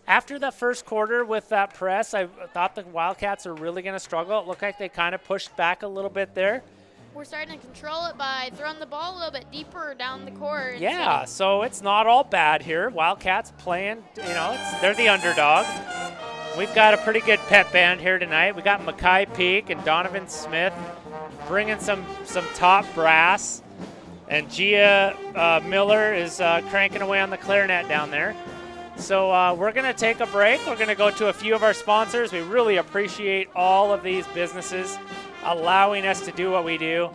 After the first quarter with that press, I thought the Wildcats are really going to struggle. It looked like they kind of pushed back a little bit there. We're starting to control it by throwing the ball a little bit deeper down the court. Yeah, so it's not all bad here. Wildcats playing, they're the underdog. We've got a pretty good pep band here tonight. We got Mackay Peak and Donovan Smith bringing some top brass. And Gia Miller is cranking away on the clarinet down there. So we're going to take a break. We're going to go to a few of our sponsors. We really appreciate all of these businesses allowing us to do what we do.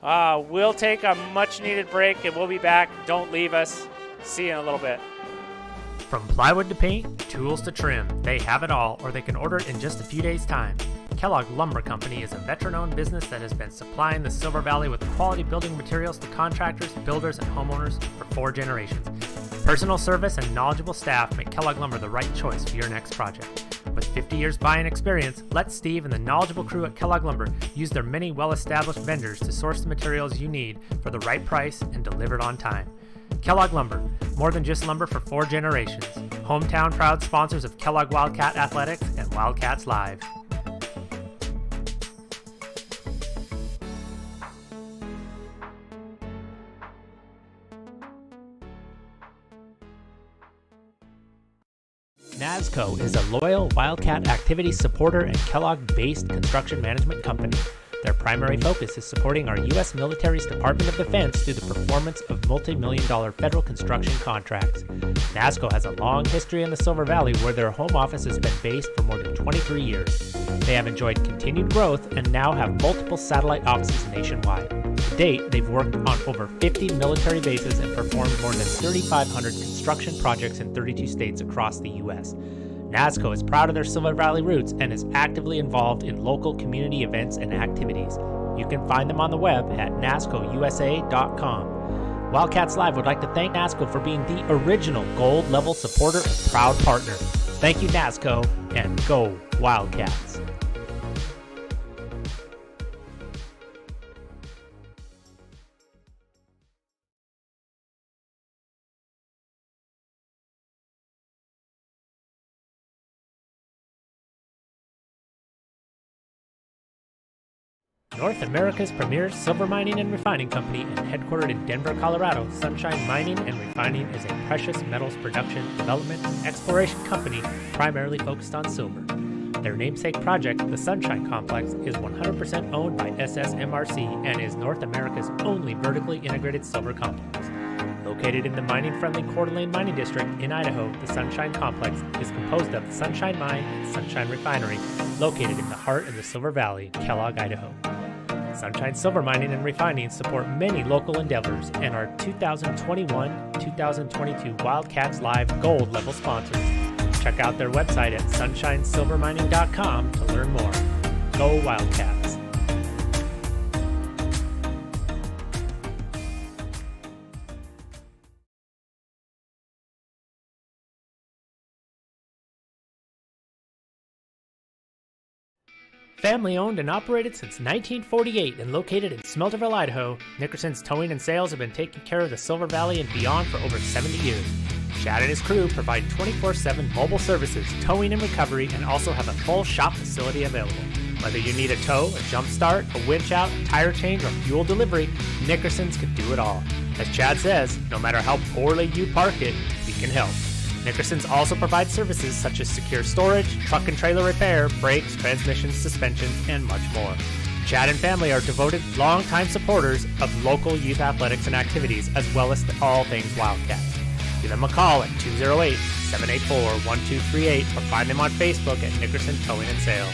We'll take a much-needed break, and we'll be back. Don't leave us. See you in a little bit. From plywood to paint, tools to trim, they have it all, or they can order it in just a few days' time. Kellogg Lumber Company is a veteran-owned business that has been supplying the Silver Valley with quality building materials to contractors, builders, and homeowners for 4 generations. Personal service and knowledgeable staff make Kellogg Lumber the right choice for your next project. With 50 years buying experience, let Steve and the knowledgeable crew at Kellogg Lumber use their many well-established vendors to source the materials you need for the right price and delivered on time. Kellogg Lumber, more than just lumber for 4 generations. Hometown proud sponsors of Kellogg Wildcat Athletics and Wildcats Live. NASCO is a loyal Wildcat activity supporter and Kellogg-based construction management company. Their primary focus is supporting our U.S. military's Department of Defense through the performance of multi-million-dollar federal construction contracts. NASCO has a long history in the Silver Valley where their home office has been based for more than 23 years. They have enjoyed continued growth and now have multiple satellite offices nationwide. To date, they've worked on over 50 military bases and performed more than 3,500 construction projects in 32 states across the U.S. NASCO is proud of their Silver Valley roots and is actively involved in local community events and activities. You can find them on the web at nascousa.com. Wildcats Live would like to thank NASCO for being the original gold level supporter and proud partner. Thank you, NASCO, and go Wildcats. North America's premier silver mining and refining company and headquartered in Denver, Colorado, Sunshine Mining and Refining is a precious metals production, development, and exploration company primarily focused on silver. Their namesake project, the Sunshine Complex, is 100% owned by SSMRC and is North America's only vertically integrated silver complex. Located in the mining-friendly Coeur d'Alene Mining District in Idaho, the Sunshine Complex is composed of the Sunshine Mine and Sunshine Refinery, located in the heart of the Silver Valley, Kellogg, Idaho. Sunshine Silver Mining and Refining support many local endeavors and are 2021-2022 Wildcats Live Gold level sponsors. Check out their website at sunshinesilvermining.com to learn more. Go Wildcats! Family owned and operated since 1948 and located in Smelterville, Idaho, Nickerson's Towing and Sales have been taking care of the Silver Valley and beyond for over 70 years. Chad and his crew provide 24/7 mobile services, towing and recovery, and also have a full shop facility available. Whether you need a tow, a jump start, a winch out, a tire change, or fuel delivery, Nickerson's can do it all. As Chad says, no matter how poorly you park it, we can help. Nickerson's also provides services such as secure storage, truck and trailer repair, brakes, transmissions, suspensions, and much more. Chad and family are devoted, longtime supporters of local youth athletics and activities, as well as all things Wildcats. Give them a call at 208-784-1238 or find them on Facebook at Nickerson Towing and Sales.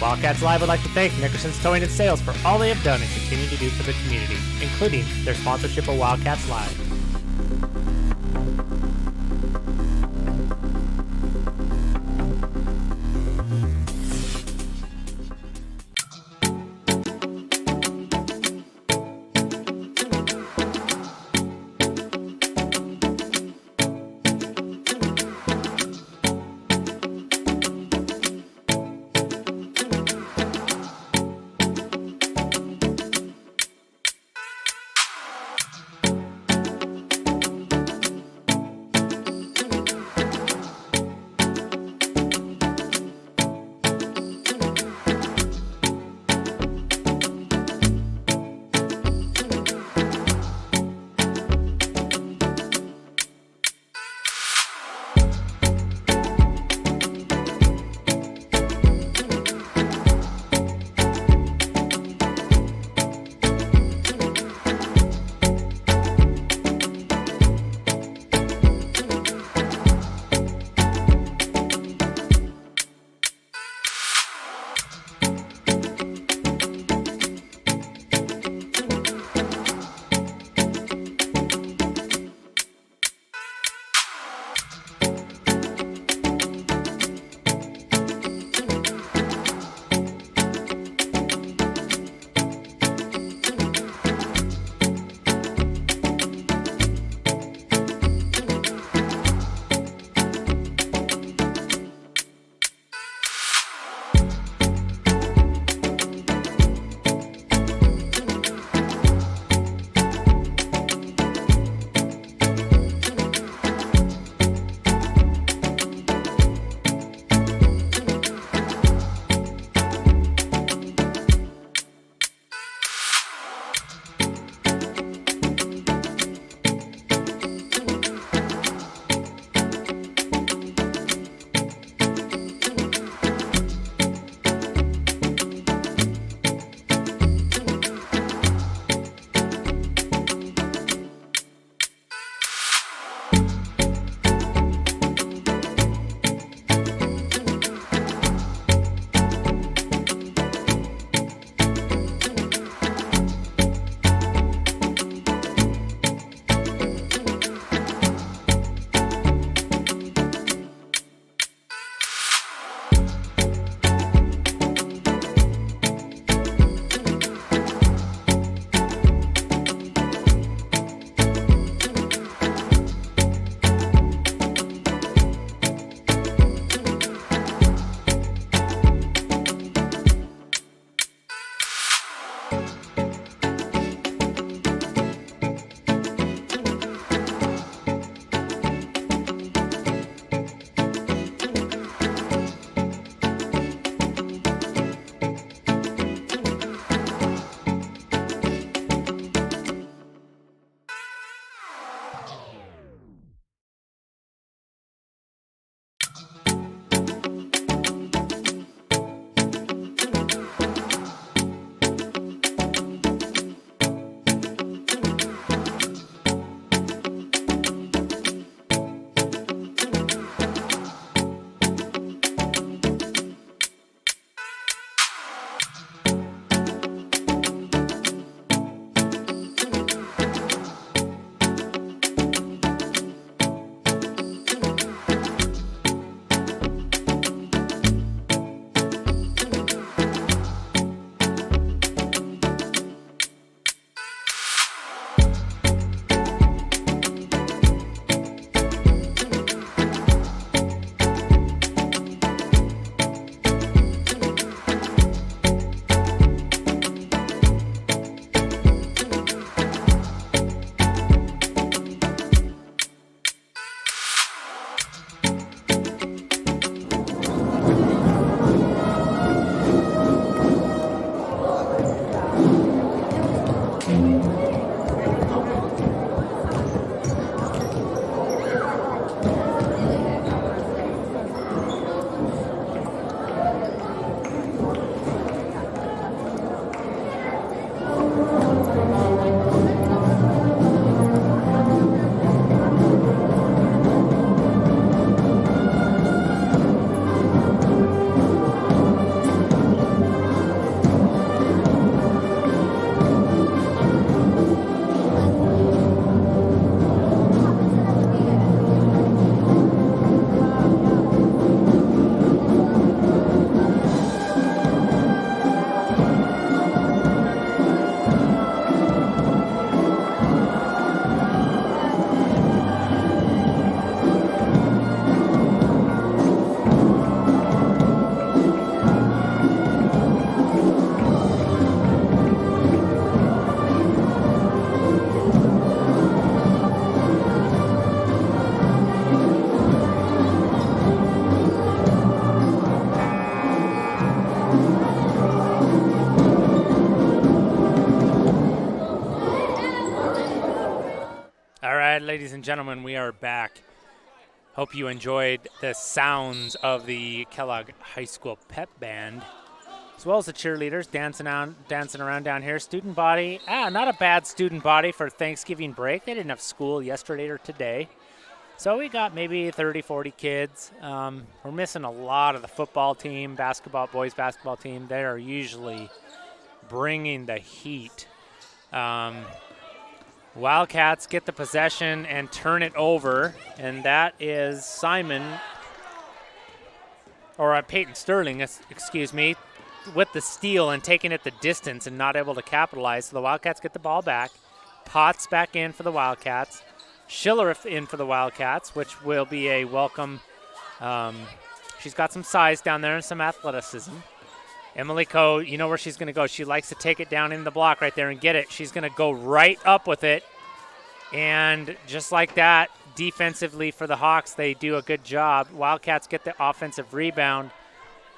Wildcats Live would like to thank Nickerson's Towing and Sales for all they have done and continue to do for the community, including their sponsorship of Wildcats Live. right, ladies and gentlemen, we are back. Hope you enjoyed the sounds of the Kellogg High School pep band, as well as the cheerleaders dancing around down here. Student body, not a bad student body for Thanksgiving break. They didn't have school yesterday or today. So we got maybe 30, 40 kids. We're missing a lot of the football team, boys basketball team. They are usually bringing the heat. Wildcats get the possession and turn it over, and that is Peyton Sterling, excuse me, with the steal and taking it the distance and not able to capitalize. So the Wildcats get the ball back. Potts back in for the Wildcats. Schillerith in for the Wildcats, which will be a welcome. She's got some size down there and some athleticism. Emily Coe, you know where she's going to go. She likes to take it down in the block right there and get it. She's going to go right up with it. And just like that, defensively for the Hawks, they do a good job. Wildcats get the offensive rebound,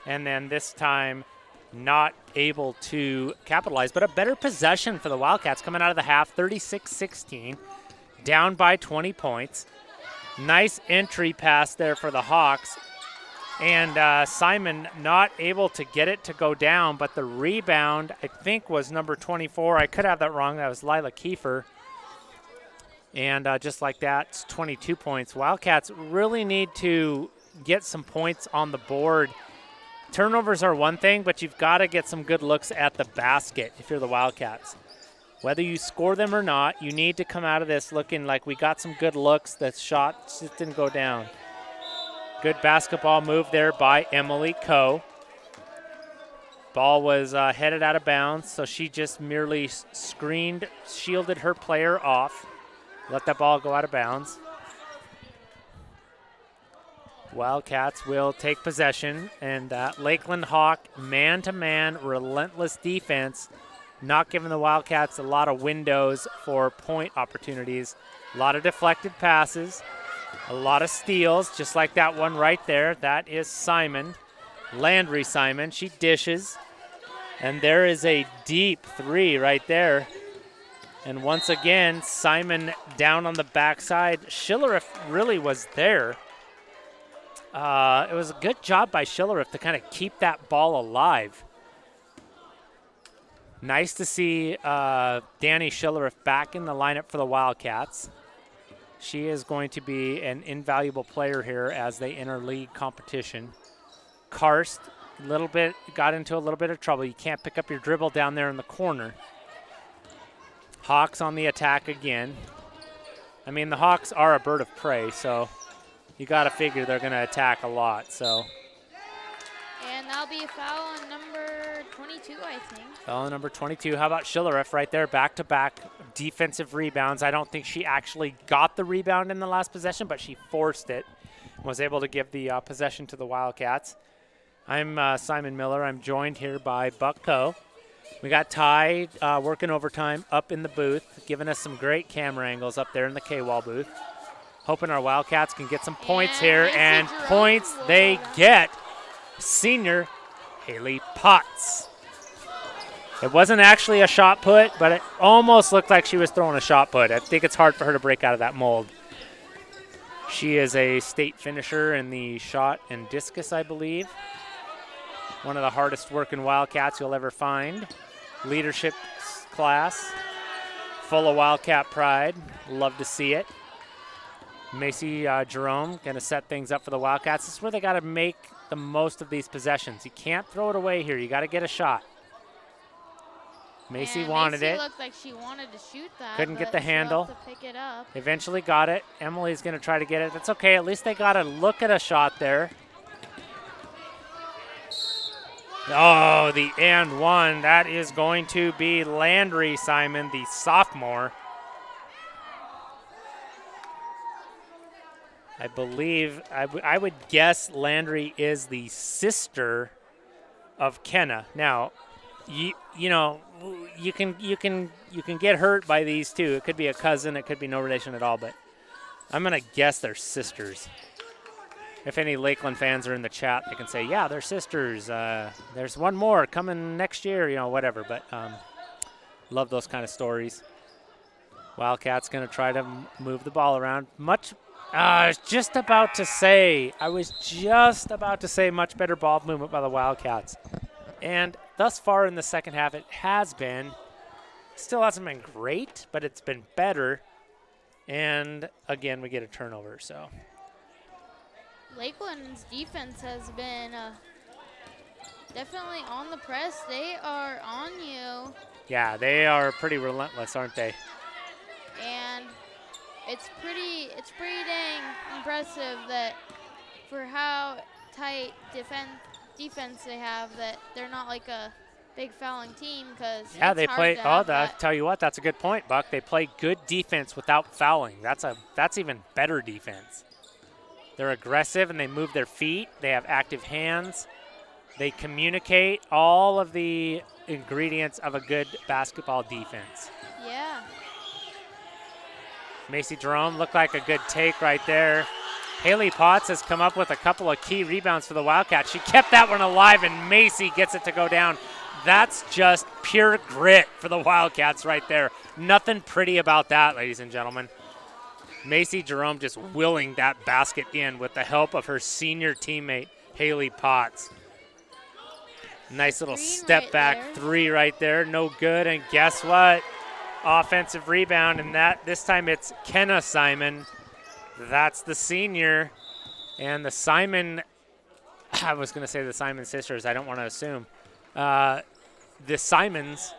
and then this time not able to capitalize. But a better possession for the Wildcats coming out of the half, 36-16. Down by 20 points. Nice entry pass there for the Hawks. And Simon not able to get it to go down, but the rebound, I think, was number 24. I could have that wrong. That was Lila Kiefer. And just like that, it's 22 points. Wildcats really need to get some points on the board. Turnovers are one thing, but you've got to get some good looks at the basket if you're the Wildcats. Whether you score them or not, you need to come out of this looking like we got some good looks. The shot just didn't go down. Good basketball move there by Emily Coe. Ball was headed out of bounds, so she just merely shielded her player off. Let that ball go out of bounds. Wildcats will take possession, and Lakeland Hawk, man-to-man, relentless defense, not giving the Wildcats a lot of windows for point opportunities. A lot of deflected passes, a lot of steals, just like that one right there. That is Simon, Landry Simon. She dishes, and there is a deep three right there. And once again, Simon down on the backside. Schillerith really was there. It was a good job by Schillerith to kind of keep that ball alive. Nice to see Danny Schillerith back in the lineup for the Wildcats. She is going to be an invaluable player here as they enter league competition. Karst got into a little bit of trouble. You can't pick up your dribble down there in the corner. Hawks on the attack again. I mean, the Hawks are a bird of prey, so you got to figure they're going to attack a lot. So. And that'll be a foul on number 22, I think. Foul on number 22. How about Schillerith right there, back-to-back defensive rebounds. I don't think she actually got the rebound in the last possession, but she forced it and was able to give the possession to the Wildcats. I'm Simon Miller. I'm joined here by Buck Coe. We got Ty working overtime up in the booth, giving us some great camera angles up there in the K-Wall booth. Hoping our Wildcats can get some points here, and points they get. Senior Haley Potts. It wasn't actually a shot put, but it almost looked like she was throwing a shot put. I think it's hard for her to break out of that mold. She is a state finisher in the shot and discus, I believe. One of the hardest working Wildcats you'll ever find. Leadership class, full of Wildcat pride. Love to see it. Macy Jerome going to set things up for the Wildcats. This is where they got to make the most of these possessions. You can't throw it away here. You got to get a shot. Macy wanted it. Looked like she wanted to shoot that. Couldn't get the handle. To pick it up. Eventually got it. Emily's going to try to get it. That's okay. At least they got to look at a shot there. Oh, the and one. That is going to be Landry Simon, the sophomore. I believe, I would guess Landry is the sister of Kenna. Now, you know, you can get hurt by these two. It could be a cousin, it could be no relation at all, but I'm gonna guess they're sisters. If any Lakeland fans are in the chat, they can say, yeah, they're sisters. There's one more coming next year, you know, whatever. But love those kind of stories. Wildcats going to try to move the ball around. I was just about to say much better ball movement by the Wildcats. And thus far in the second half, it has been. Still hasn't been great, but it's been better. And again, we get a turnover, so. Lakeland's defense has been definitely on the press. They are on you. Yeah, they are pretty relentless, aren't they? And it's pretty dang impressive that for how tight defense they have, that they're not like a big fouling team, because yeah, they play. Tell you what, that's a good point, Buck. They play good defense without fouling. That's even better defense. They're aggressive and they move their feet. They have active hands. They communicate, all of the ingredients of a good basketball defense. Yeah. Macy Jerome looked like a good take right there. Haley Potts has come up with a couple of key rebounds for the Wildcats. She kept that one alive, and Macy gets it to go down. That's just pure grit for the Wildcats right there. Nothing pretty about that, ladies and gentlemen. Macy Jerome just willing that basket in with the help of her senior teammate, Haley Potts. Nice little step back three right there. No good, and guess what? Offensive rebound, and this time it's Kenna Simon. That's the senior. And the Simon, I was going to say the Simon sisters. I don't want to assume. The Simons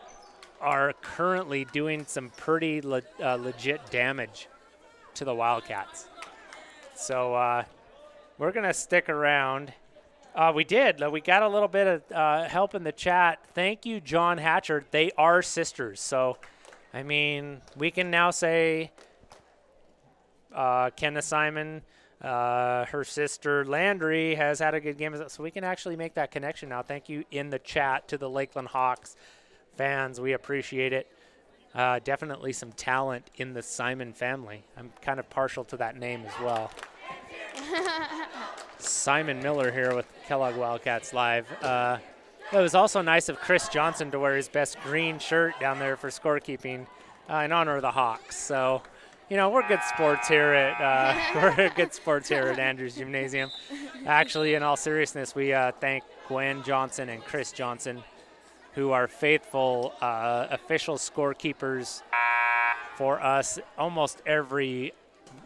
are currently doing some pretty legit damage to the Wildcats. So we're going to stick around. We did. We got a little bit of help in the chat. Thank you, John Hatcher. They are sisters. So, I mean, we can now say Kenna Simon, her sister Landry has had a good game. So we can actually make that connection now. Thank you in the chat to the Lakeland Hawks fans. We appreciate it. Definitely some talent in the Simon family. I'm kind of partial to that name as well. Simon Miller here with Kellogg Wildcats Live. It was also nice of Chris Johnson to wear his best green shirt down there for scorekeeping in honor of the Hawks. So, you know, we're good sports here at Andrews Gymnasium. Actually, in all seriousness, we thank Gwen Johnson and Chris Johnson, who are faithful official scorekeepers for us almost every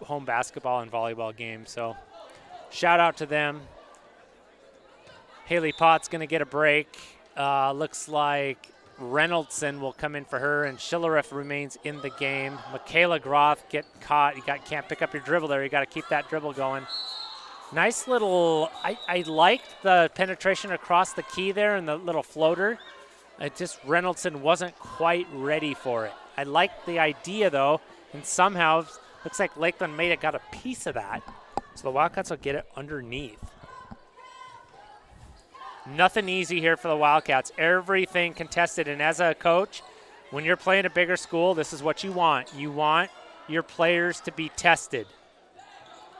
home basketball and volleyball game. So shout out to them. Haley Potts going to get a break. Looks like Reynoldson will come in for her, and Schillereff remains in the game. Michaela Groth get caught. Can't pick up your dribble there. You got to keep that dribble going. Nice little, I liked the penetration across the key there and the little floater. Reynoldson wasn't quite ready for it. I liked the idea though, and somehow looks like Lakeland got a piece of that. So the Wildcats will get it underneath. Nothing easy here for the Wildcats. Everything contested, and as a coach, when you're playing a bigger school, this is what you want. You want your players to be tested.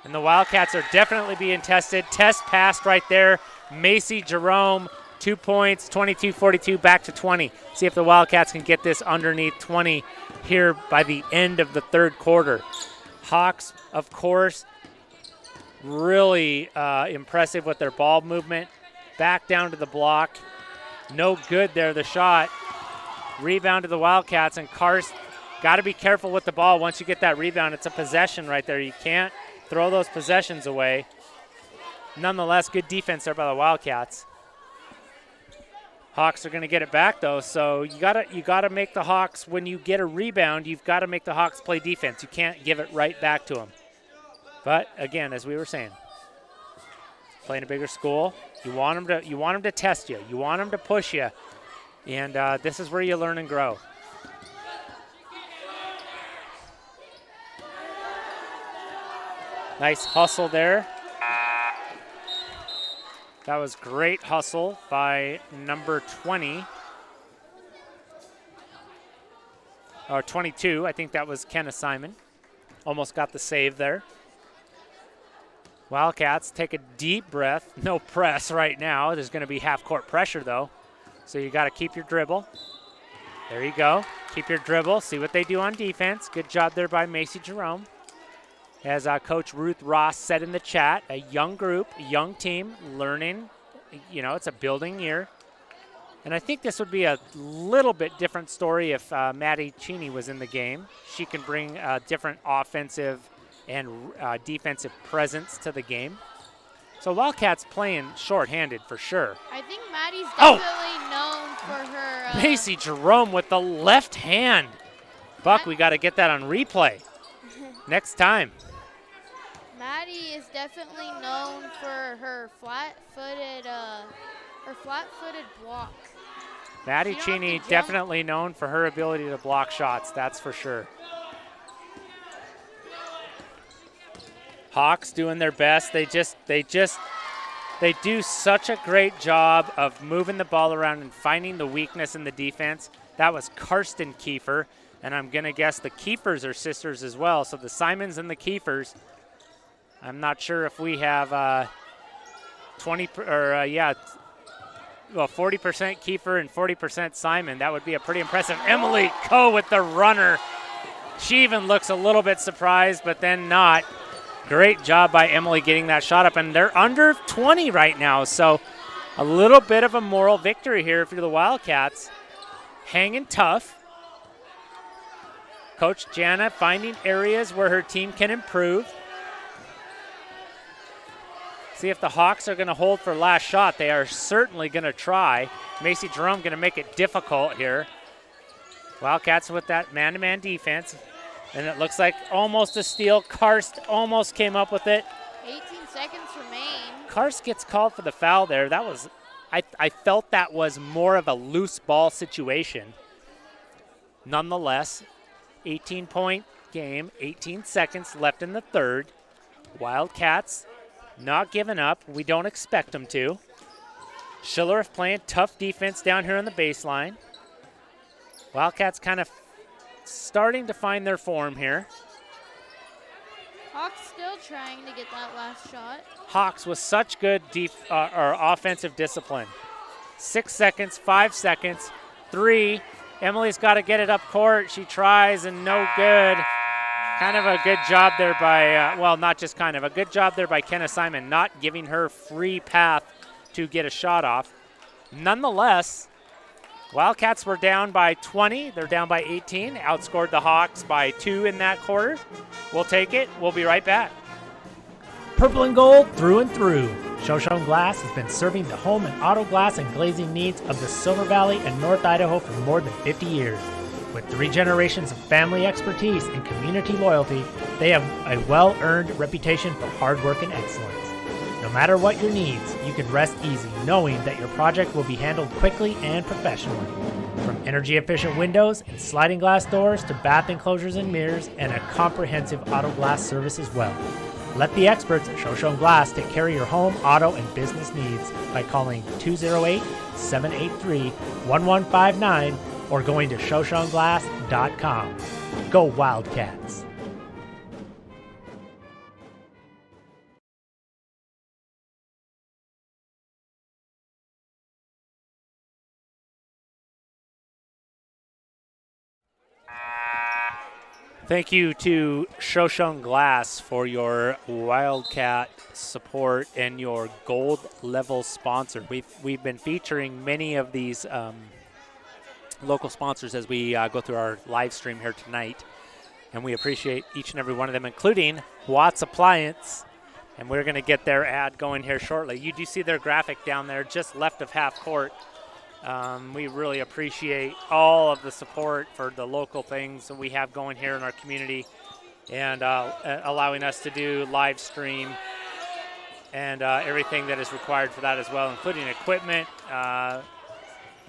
And the Wildcats are definitely being tested. Test passed right there. Macy Jerome, 2 points, 22-42, back to 20. See if the Wildcats can get this underneath 20 here by the end of the third quarter. Hawks, of course, really impressive with their ball movement. Back down to the block. No good there, the shot. Rebound to the Wildcats, and Karst got to be careful with the ball. Once you get that rebound, it's a possession right there. You can't throw those possessions away. Nonetheless, good defense there by the Wildcats. Hawks are going to get it back though, so you gotta make the Hawks, when you get a rebound, you've got to make the Hawks play defense. You can't give it right back to them. But again, as we were saying, playing a bigger school, you want them to test you. You want them to push you, and this is where you learn and grow. Nice hustle there. That was great hustle by number 20. Or 22, I think that was Kenna Simon. Almost got the save there. Wildcats take a deep breath. No press right now. There's going to be half-court pressure, though. So you got to keep your dribble. There you go. Keep your dribble. See what they do on defense. Good job there by Macy Jerome. As Coach Ruth Ross said in the chat, a young group, a young team, learning. You know, it's a building year. And I think this would be a little bit different story if Maddie Cheney was in the game. She can bring a different offensive and defensive presence to the game. So Wildcats playing shorthanded for sure. I think Maddie's definitely known for her. Macy Jerome with the left hand. Buck, we got to get that on replay next time. Maddie is definitely known for her flat-footed block. Maddie Cheney definitely known for her ability to block shots, that's for sure. Hawks doing their best. They do such a great job of moving the ball around and finding the weakness in the defense. That was Karsten Kiefer, and I'm going to guess the Kiefers are sisters as well. So the Simons and the Kiefers. I'm not sure if we have 40% Kiefer and 40% Simon. That would be a pretty impressive. Emily Coe with the runner. She even looks a little bit surprised, but then not. Great job by Emily getting that shot up, and they're under 20 right now, so a little bit of a moral victory here for the Wildcats. Hanging tough. Coach Jana finding areas where her team can improve. See if the Hawks are going to hold for last shot. They are certainly going to try. Macy Jerome going to make it difficult here. Wildcats with that man-to-man defense. And it looks like almost a steal. Karst almost came up with it. 18 seconds remain. Karst gets called for the foul there. That was, I felt that was more of a loose ball situation. Nonetheless, 18-point game, 18 seconds left in the third. Wildcats not giving up. We don't expect them to. Schillerith playing tough defense down here on the baseline. Wildcats kind of starting to find their form here. Hawks still trying to get that last shot. Hawks with such good offensive discipline. 6 seconds, 5 seconds, 3. Emily's got to get it up court. She tries and no good. Kind of a good job there by, well, not just kind of, a good job there by Kenna Simon, not giving her free path to get a shot off. Nonetheless, Wildcats were down by 20. They're down by 18. Outscored the Hawks by 2 in that quarter. We'll take it. We'll be right back. Purple and gold through and through. Shoshone Glass has been serving the home and auto glass and glazing needs of the Silver Valley and North Idaho for more than 50 years. With 3 generations of family expertise and community loyalty, they have a well-earned reputation for hard work and excellence. No matter what your needs, you can rest easy knowing that your project will be handled quickly and professionally. From energy-efficient windows and sliding glass doors to bath enclosures and mirrors and a comprehensive auto glass service as well. Let the experts at Shoshone Glass take care of your home, auto, and business needs by calling 208-783-1159 or going to shoshoneglass.com. Go Wildcats! Thank you to Shoshone Glass for your Wildcat support and your gold level sponsor. We've been featuring many of these local sponsors as we go through our live stream here tonight, and we appreciate each and every one of them, including Watts Appliance, and we're going to get their ad going here shortly. You do see their graphic down there just left of half court. We really appreciate all of the support for the local things that we have going here in our community and allowing us to do live stream and everything that is required for that as well, including equipment.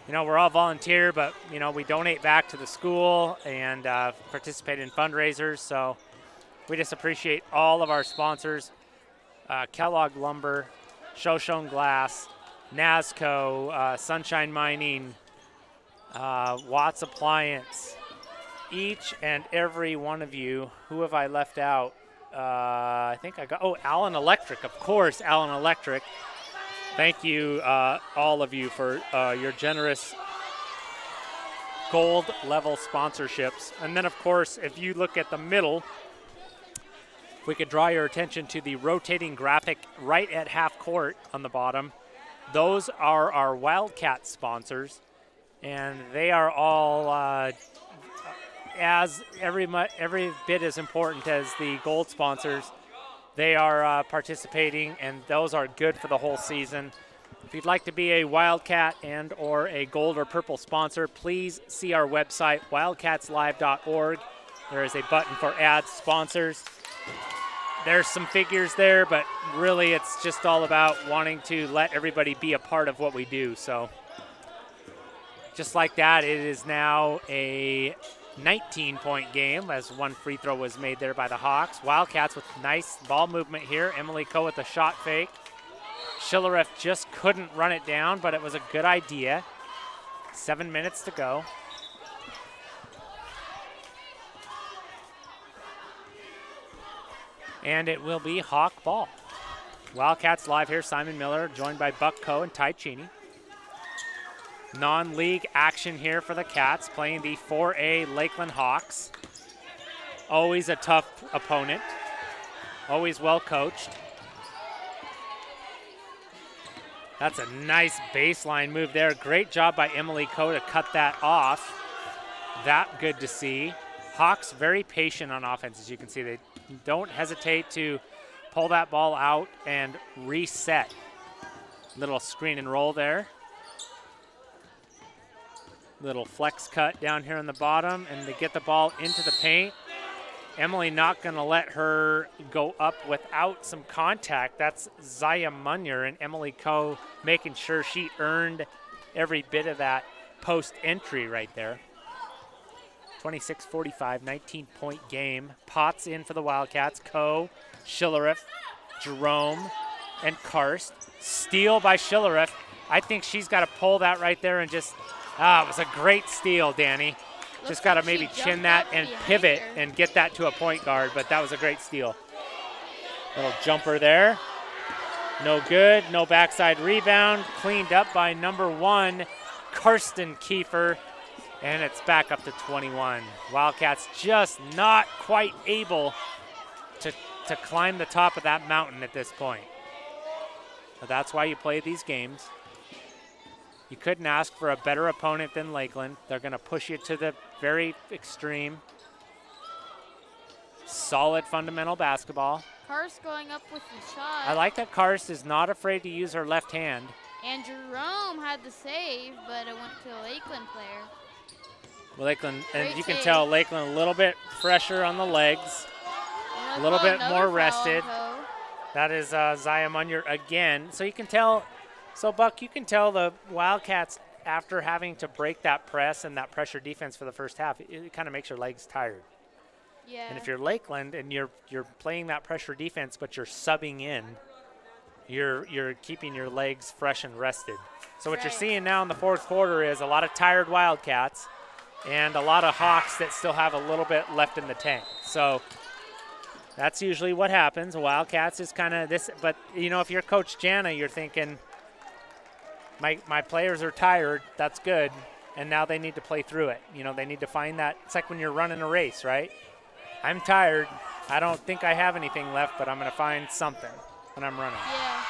We're all volunteer, but, we donate back to the school and participate in fundraisers. So we just appreciate all of our sponsors, Kellogg Lumber, Shoshone Glass, NASCO, Sunshine Mining, Watts Appliance, each and every one of you. Who have I left out? I think I got, Allen Electric, of course, Allen Electric. Thank you, all of you, for your generous gold level sponsorships. And then, of course, if you look at the middle, if we could draw your attention to the rotating graphic right at half court on the bottom, those are our Wildcat sponsors, and they are all as every bit as important as the gold sponsors. They are participating, and those are good for the whole season. If you'd like to be a Wildcat and or a gold or purple sponsor, please see our website, wildcatslive.org. There is a button for add sponsors. There's some figures there, but really it's just all about wanting to let everybody be a part of what we do. So just like that, it is now a 19-point game as one free throw was made there by the Hawks. Wildcats with nice ball movement here. Emily Coe with the shot fake. Schillereff just couldn't run it down, but it was a good idea. 7 minutes to go. And it will be Hawk ball. Wildcats live here. Simon Miller joined by Buck Coe and Ty Cheney. Non-league action here for the Cats, playing the 4A Lakeland Hawks. Always a tough opponent. Always well coached. That's a nice baseline move there. Great job by Emily Coe to cut that off. That good to see. Hawks very patient on offense, as you can see. They don't hesitate to pull that ball out and reset. Little screen and roll there. Little flex cut down here on the bottom, and they get the ball into the paint. Emily not going to let her go up without some contact. That's Zaya Munyer, and Emily Coe making sure she earned every bit of that post entry right there. 26-45, 19-point game. Potts in for the Wildcats. Coe, Schillereff, Jerome, and Karst. Steal by Schillereff. I think she's got to pull that right there and just, it was a great steal, Danny. Just got to maybe chin that and pivot and get that to a point guard, but that was a great steal. Little jumper there. No good. No backside rebound. Cleaned up by number 1, Karsten Kiefer, and it's back up to 21. Wildcats just not quite able to climb the top of that mountain at this point. But that's why you play these games. You couldn't ask for a better opponent than Lakeland. They're going to push you to the very extreme. Solid fundamental basketball. Karst going up with the shot. I like that Karst is not afraid to use her left hand. And Jerome had the save, but it went to a Lakeland player. Well, Lakeland, and Great you can save. tell Lakeland a little bit fresher on the legs. A little bit more rested. That is Zaya Munyer again. So you can tell. So, Buck, you can tell the Wildcats, after having to break that press and that pressure defense for the first half, it kind of makes your legs tired. Yeah. And if you're Lakeland and you're playing that pressure defense, but you're subbing in, you're keeping your legs fresh and rested. So what you're seeing now in the fourth quarter is a lot of tired Wildcats and a lot of Hawks that still have a little bit left in the tank. So that's usually what happens. Wildcats is kind of this, but, you know, if you're Coach Jana, you're thinking, My players are tired, that's good, and now they need to play through it. You know, they need to find that. It's like when you're running a race, right? I'm tired. I don't think I have anything left, but I'm going to find something when I'm running. Yeah.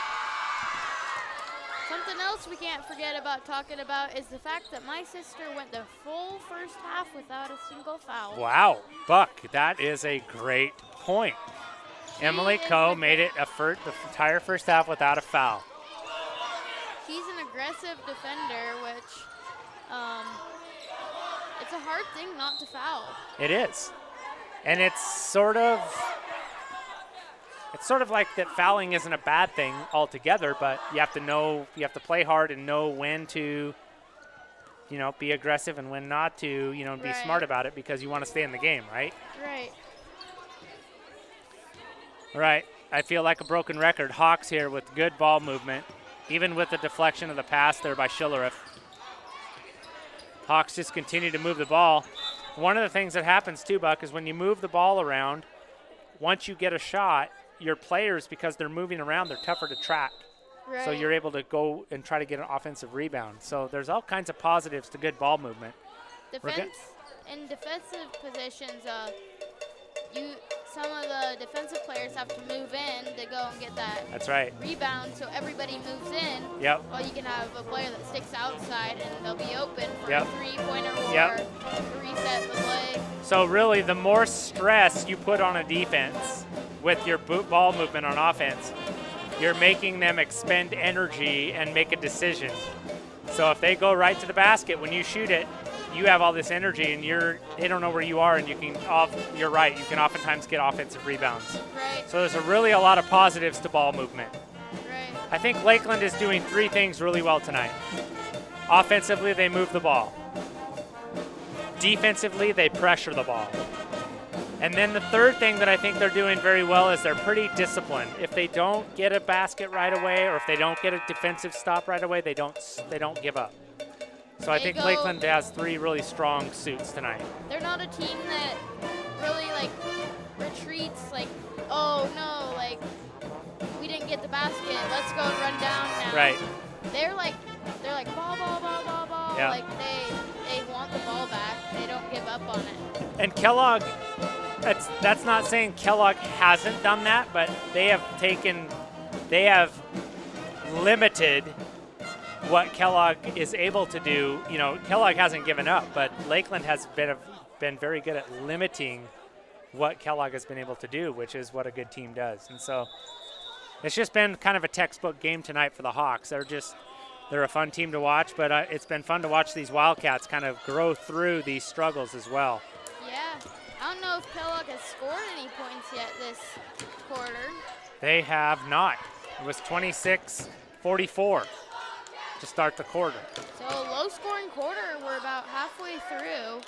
Something else we can't forget about talking about is the fact that my sister went the full first half without a single foul. Wow, Buck, that is a great point. Emily Coe made it the entire first half without a foul. She's an aggressive defender, which it's a hard thing not to foul. It is. And it's sort of like that fouling isn't a bad thing altogether, but you have to play hard and know when to, you know, be aggressive and when not to, you know, be smart about it because you want to stay in the game, right? Right. All right. I feel like a broken record. Hawks here with good ball movement. Even with the deflection of the pass there by Schillereff. Hawks just continue to move the ball. One of the things that happens too, Buck, is when you move the ball around, once you get a shot, your players, because they're moving around, they're tougher to track. Right. So you're able to go and try to get an offensive rebound. So there's all kinds of positives to good ball movement. in defensive positions, some of the defensive players have to move in to go and get that That's right. rebound, so everybody moves in. Yep. Well, you can have a player that sticks outside, and they'll be open for Yep. a three-pointer or Yep. a reset the play. So really, the more stress you put on a defense with your ball movement on offense, you're making them expend energy and make a decision. So if they go right to the basket, when you shoot it, you have all this energy, and they don't know where you are, and you're right, you can oftentimes get offensive rebounds. Right. So there's really a lot of positives to ball movement. Right. I think Lakeland is doing 3 things really well tonight. Offensively, they move the ball. Defensively, they pressure the ball. And then the third thing that I think they're doing very well is they're pretty disciplined. If they don't get a basket right away, or if they don't get a defensive stop right away, they don't give up. So I think Lakeland has 3 really strong suits tonight. They're not a team that really retreats, oh no, we didn't get the basket, let's go and run down now. Right. They're like ball, ball, ball, ball, ball. Yeah. They want the ball back. They don't give up on it. And Kellogg, that's not saying Kellogg hasn't done that, but they have limited what Kellogg is able to do. Kellogg hasn't given up, but Lakeland has been very good at limiting what Kellogg has been able to do, which is what a good team does. And so it's just been kind of a textbook game tonight for the Hawks. They're a fun team to watch, but it's been fun to watch these Wildcats kind of grow through these struggles as well. Yeah. I don't know if Kellogg has scored any points yet this quarter. They have not. It was 26-44 to start the quarter. So a low-scoring quarter. We're about halfway through.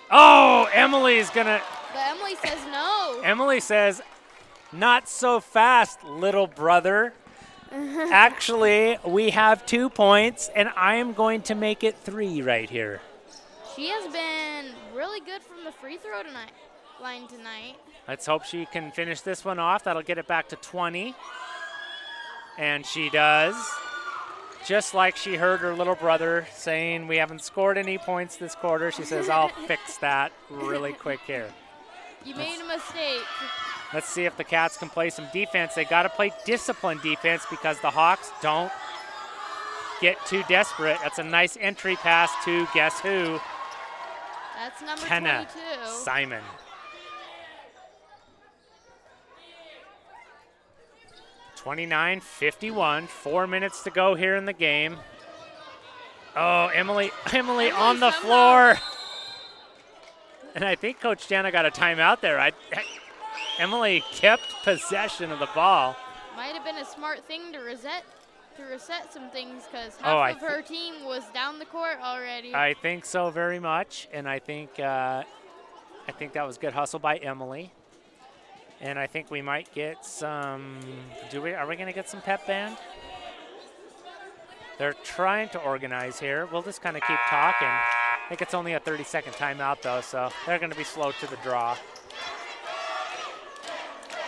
Oh, Emily's gonna. But Emily says no. Emily says, "Not so fast, little brother. Actually, we have 2 points, and I am going to make it 3 right here." She has been really good from the free throw line tonight. Let's hope she can finish this one off. That'll get it back to 20. And she does. Just like she heard her little brother saying, "We haven't scored any points this quarter." She says, "I'll fix that really quick here." You made a mistake. Let's see if the Cats can play some defense. They got to play disciplined defense because the Hawks don't get too desperate. That's a nice entry pass to guess who? That's number Kenna 22. Simon. (29-51). 4 minutes to go here in the game. Oh, Emily on the floor. And I think Coach Jana got a timeout there. Emily kept possession of the ball. Might have been a smart thing to reset some things, because half of her team was down the court already. I think so very much, and I think that was good hustle by Emily. And I think we might get some. Are we going to get some pep band? They're trying to organize here. We'll just kind of keep talking. I think it's only a 30-second timeout, though, so they're going to be slow to the draw.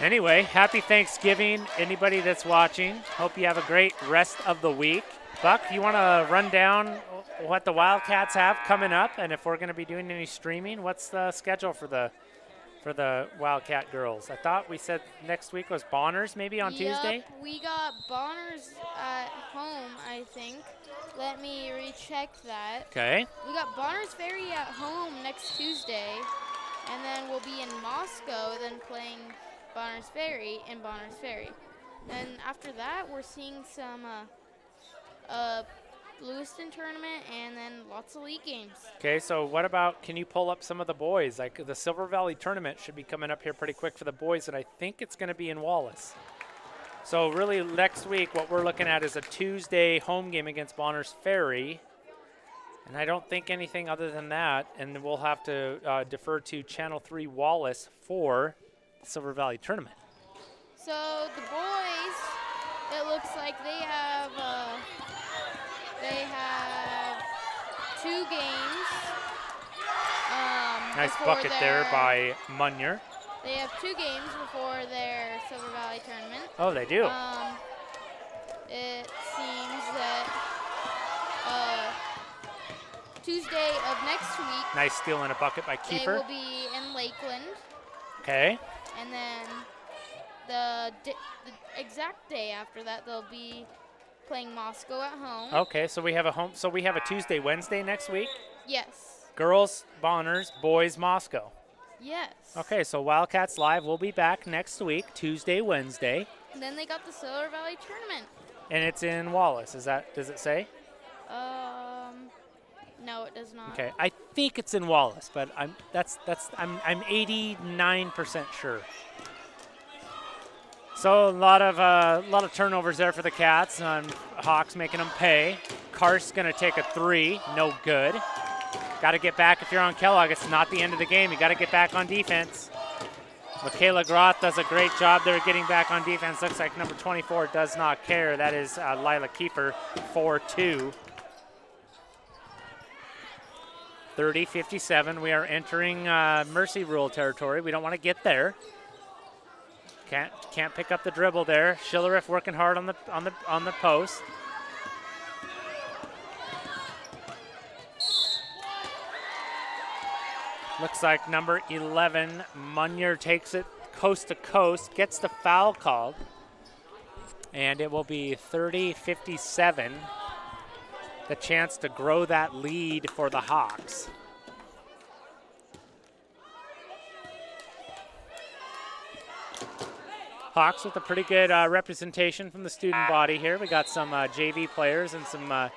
Anyway, happy Thanksgiving, anybody that's watching. Hope you have a great rest of the week. Buck, you want to run down what the Wildcats have coming up, and if we're going to be doing any streaming? What's the schedule for the Wildcat girls? I thought we said next week was Bonners maybe on Tuesday? We got Bonners at home, I think. Let me recheck that. Okay. We got Bonners Ferry at home next Tuesday, and then we'll be in Moscow, then playing Bonners Ferry in Bonners Ferry. And after that, we're seeing some Lewiston tournament and then lots of league games. Okay, so what about, can you pull up some of the boys? Like the Silver Valley tournament should be coming up here pretty quick for the boys, and I think it's going to be in Wallace. So really next week what we're looking at is a Tuesday home game against Bonners Ferry. And I don't think anything other than that, and we'll have to defer to Channel 3 Wallace for the Silver Valley tournament. So the boys, it looks like they have 2 games. Nice bucket there by Munyer. They have 2 games before their Silver Valley tournament. Oh, they do. It seems that 2 Tuesday of next week, Nice steal and a bucket by they Kiefer. will be in Lakeland. Okay. And then the exact day after that, they'll be playing Moscow at home. Okay, so we have a Tuesday, Wednesday next week. Yes. Girls, Bonners, boys, Moscow. Yes. Okay, so Wildcats Live will be back next week, Tuesday, Wednesday. And then they got the Silver Valley tournament. And it's in Wallace. Does it say? No, it does not. Okay, I think it's in Wallace, but I'm 89% sure. So a lot of turnovers there for the Cats. Hawks making them pay. Karst's gonna take a 3, no good. Got to get back if you're on Kellogg. It's not the end of the game. You got to get back on defense. Michaela Groth does a great job there getting back on defense. Looks like number 24 does not care. That is Lila Kiefer, 4-2. 30-57. We are entering mercy rule territory. We don't want to get there. Can't pick up the dribble there. Schillerith working hard on the post. Looks like number 11, Munier, takes it coast to coast, gets the foul called, and it will be 30-57. The chance to grow that lead for the Hawks. Hawks with a pretty good representation from the student body here. We got some JV players and some,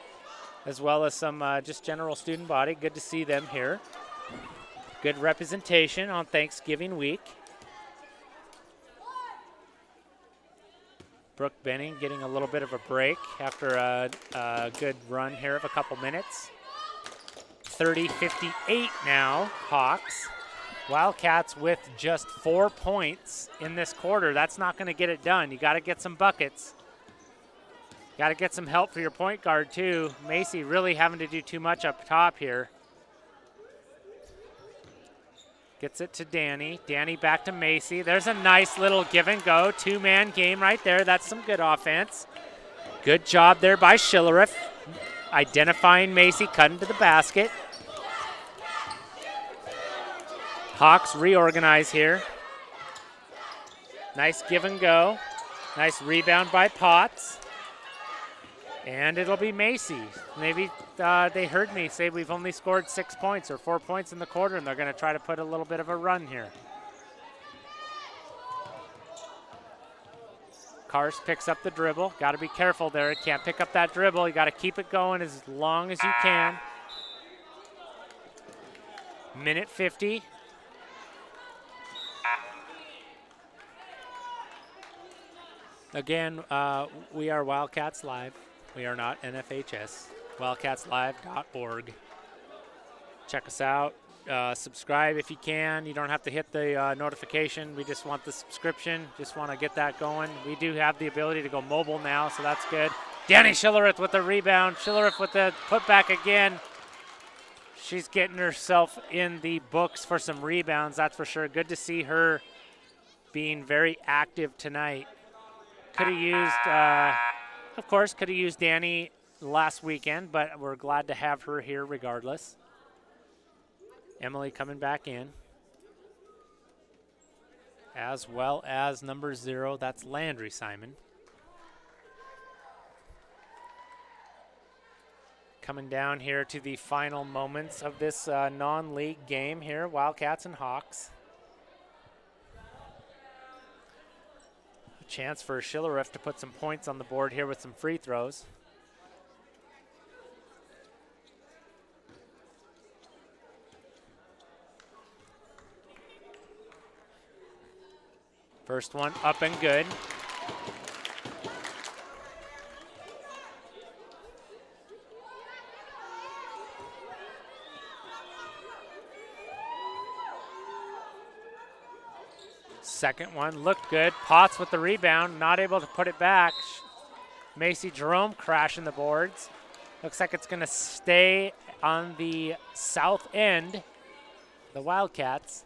as well as some just general student body. Good to see them here. Good representation on Thanksgiving week. Brooke Benning getting a little bit of a break after a good run here of a couple minutes. 30-58 now, Hawks. Wildcats with just 4 points in this quarter. That's not going to get it done. You got to get some buckets. Got to get some help for your point guard too. Macy really having to do too much up top here. Gets it to Danny. Danny back to Macy. There's a nice little give and go. 2-man game right there. That's some good offense. Good job there by Schillerith. Identifying Macy, cutting to the basket. Hawks reorganize here. Nice give and go. Nice rebound by Potts. And it'll be Macy. Maybe they heard me say we've only scored 6 points or 4 points in the quarter, and they're going to try to put a little bit of a run here. Karst picks up the dribble. Got to be careful there. Can't pick up that dribble. You got to keep it going as long as you can. Minute 50. Again, we are Wildcats Live. We are not NFHS. WildcatsLive.org. Check us out. Subscribe if you can. You don't have to hit the notification. We just want the subscription. Just want to get that going. We do have the ability to go mobile now, so that's good. Danny Schillerith with the rebound. Schillerith with the putback again. She's getting herself in the books for some rebounds, that's for sure. Good to see her being very active tonight. Could have used, of course, could have used Danny last weekend, but we're glad to have her here regardless. Emily coming back in, as well as number 0, that's Landry Simon. Coming down here to the final moments of this non-league game here, Wildcats and Hawks. A chance for Schillerith to put some points on the board here with some free throws. First one up and good. Second one looked good. Potts with the rebound, not able to put it back. Macy Jerome crashing the boards. Looks like it's going to stay on the south end, the Wildcats.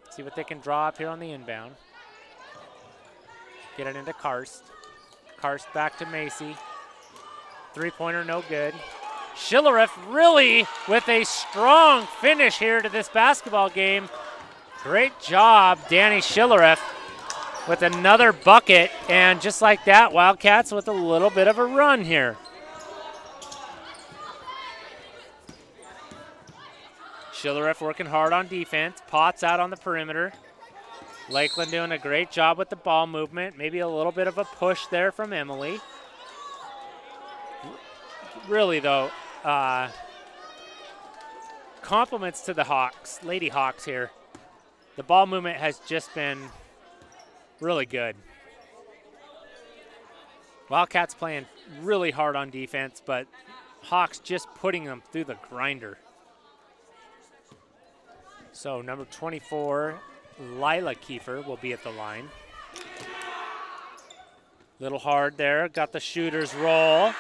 See what they can draw up here on the inbound. Get it into Karst. Karst back to Macy. Three-pointer, no good. Schillereff really with a strong finish here to this basketball game. Great job, Danny Schillereff, with another bucket. And just like that, Wildcats with a little bit of a run here. Schillereff working hard on defense. Potts out on the perimeter. Lakeland doing a great job with the ball movement. Maybe a little bit of a push there from Emily. Really, though, compliments to the Hawks, Lady Hawks here. The ball movement has just been really good. Wildcats playing really hard on defense, but Hawks just putting them through the grinder. So number 24, Lila Kiefer, will be at the line. Little hard there, got the shooter's roll.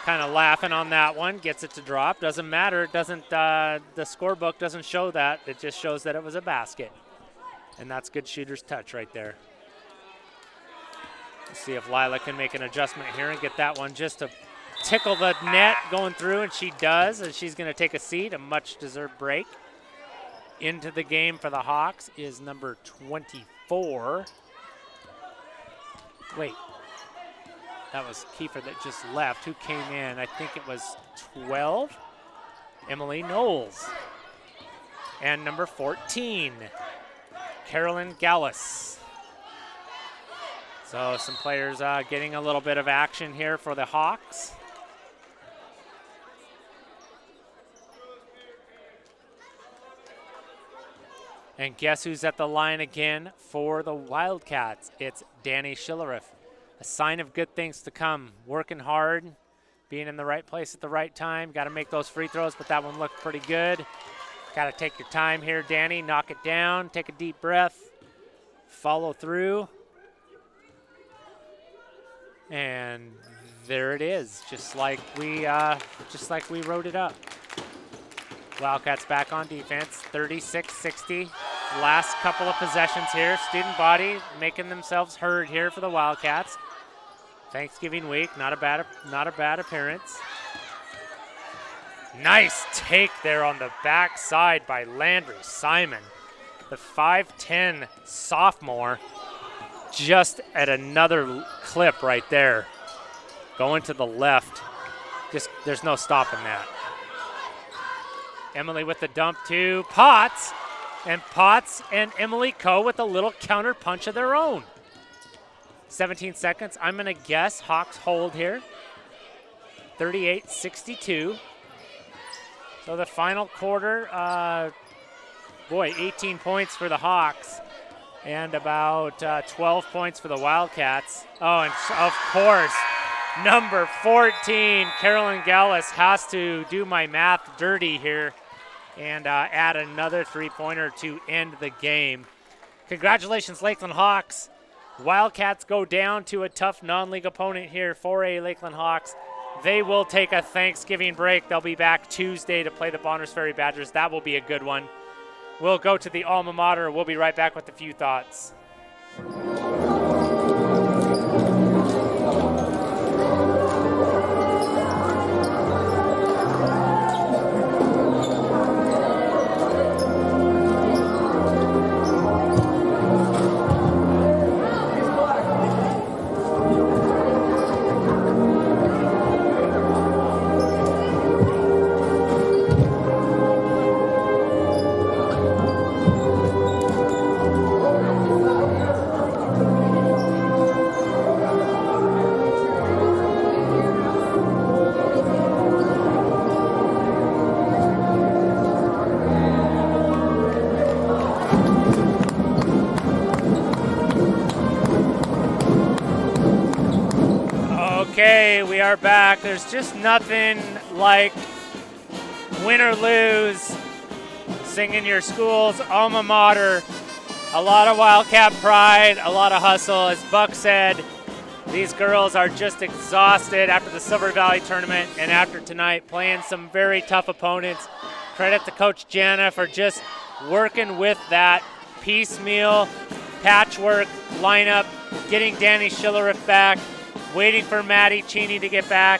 Kind of laughing on that one, gets it to drop. Doesn't matter, it doesn't, the scorebook doesn't show that. It just shows that it was a basket. And that's good shooter's touch right there. Let's see if Lila can make an adjustment here and get that one just to tickle the net going through, and she does, and she's gonna take a seat, a much deserved break. Into the game for the Hawks is number 24. Wait. That was Kiefer that just left. Who came in? I think it was 12. Emily Knowles. And number 14, Carolyn Gallus. So some players getting a little bit of action here for the Hawks. And guess who's at the line again for the Wildcats? It's Danny Schillereff. A sign of good things to come. Working hard, being in the right place at the right time. Got to make those free throws, but that one looked pretty good. Got to take your time here, Danny. Knock it down. Take a deep breath. Follow through. And there it is, just like we wrote it up. Wildcats back on defense, 36-60. Last couple of possessions here. Student body making themselves heard here for the Wildcats. Thanksgiving week, not a bad appearance. Nice take there on the backside by Landry Simon. The 5'10 sophomore just at another clip right there. Going to the left. Just there's no stopping that. Emily with the dump to Potts. And Potts and Emily Coe with a little counter punch of their own. 17 seconds. I'm going to guess Hawks hold here. 38-62. So the final quarter, 18 points for the Hawks and about 12 points for the Wildcats. Oh, and of course, number 14, Carolyn Gallus, has to do my math dirty here and add another three-pointer to end the game. Congratulations, Lakeland Hawks. Wildcats go down to a tough non-league opponent here, 4A Lakeland Hawks. They will take a Thanksgiving break. They'll be back Tuesday to play the Bonners Ferry Badgers. That will be a good one. We'll go to the alma mater. We'll be right back with a few thoughts. Okay, we are back. There's just nothing like win or lose, singing your school's alma mater. A lot of Wildcat pride, a lot of hustle. As Buck said, these girls are just exhausted after the Silver Valley tournament and after tonight playing some very tough opponents. Credit to Coach Jana for just working with that piecemeal patchwork lineup, getting Danny Schillereff back, waiting for Maddie Cheney to get back,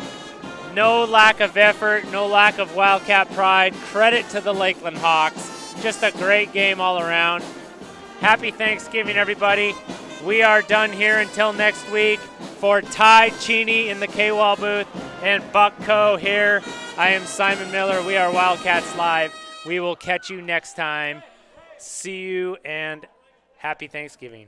No lack of effort, no lack of Wildcat pride. Credit to the Lakeland Hawks. Just a great game all around. Happy Thanksgiving, everybody. We are done here until next week. For Ty Cheney in the K-Wall booth and Buck Coe here, I am Simon Miller. We are Wildcats Live. We will catch you next time. See you and happy Thanksgiving.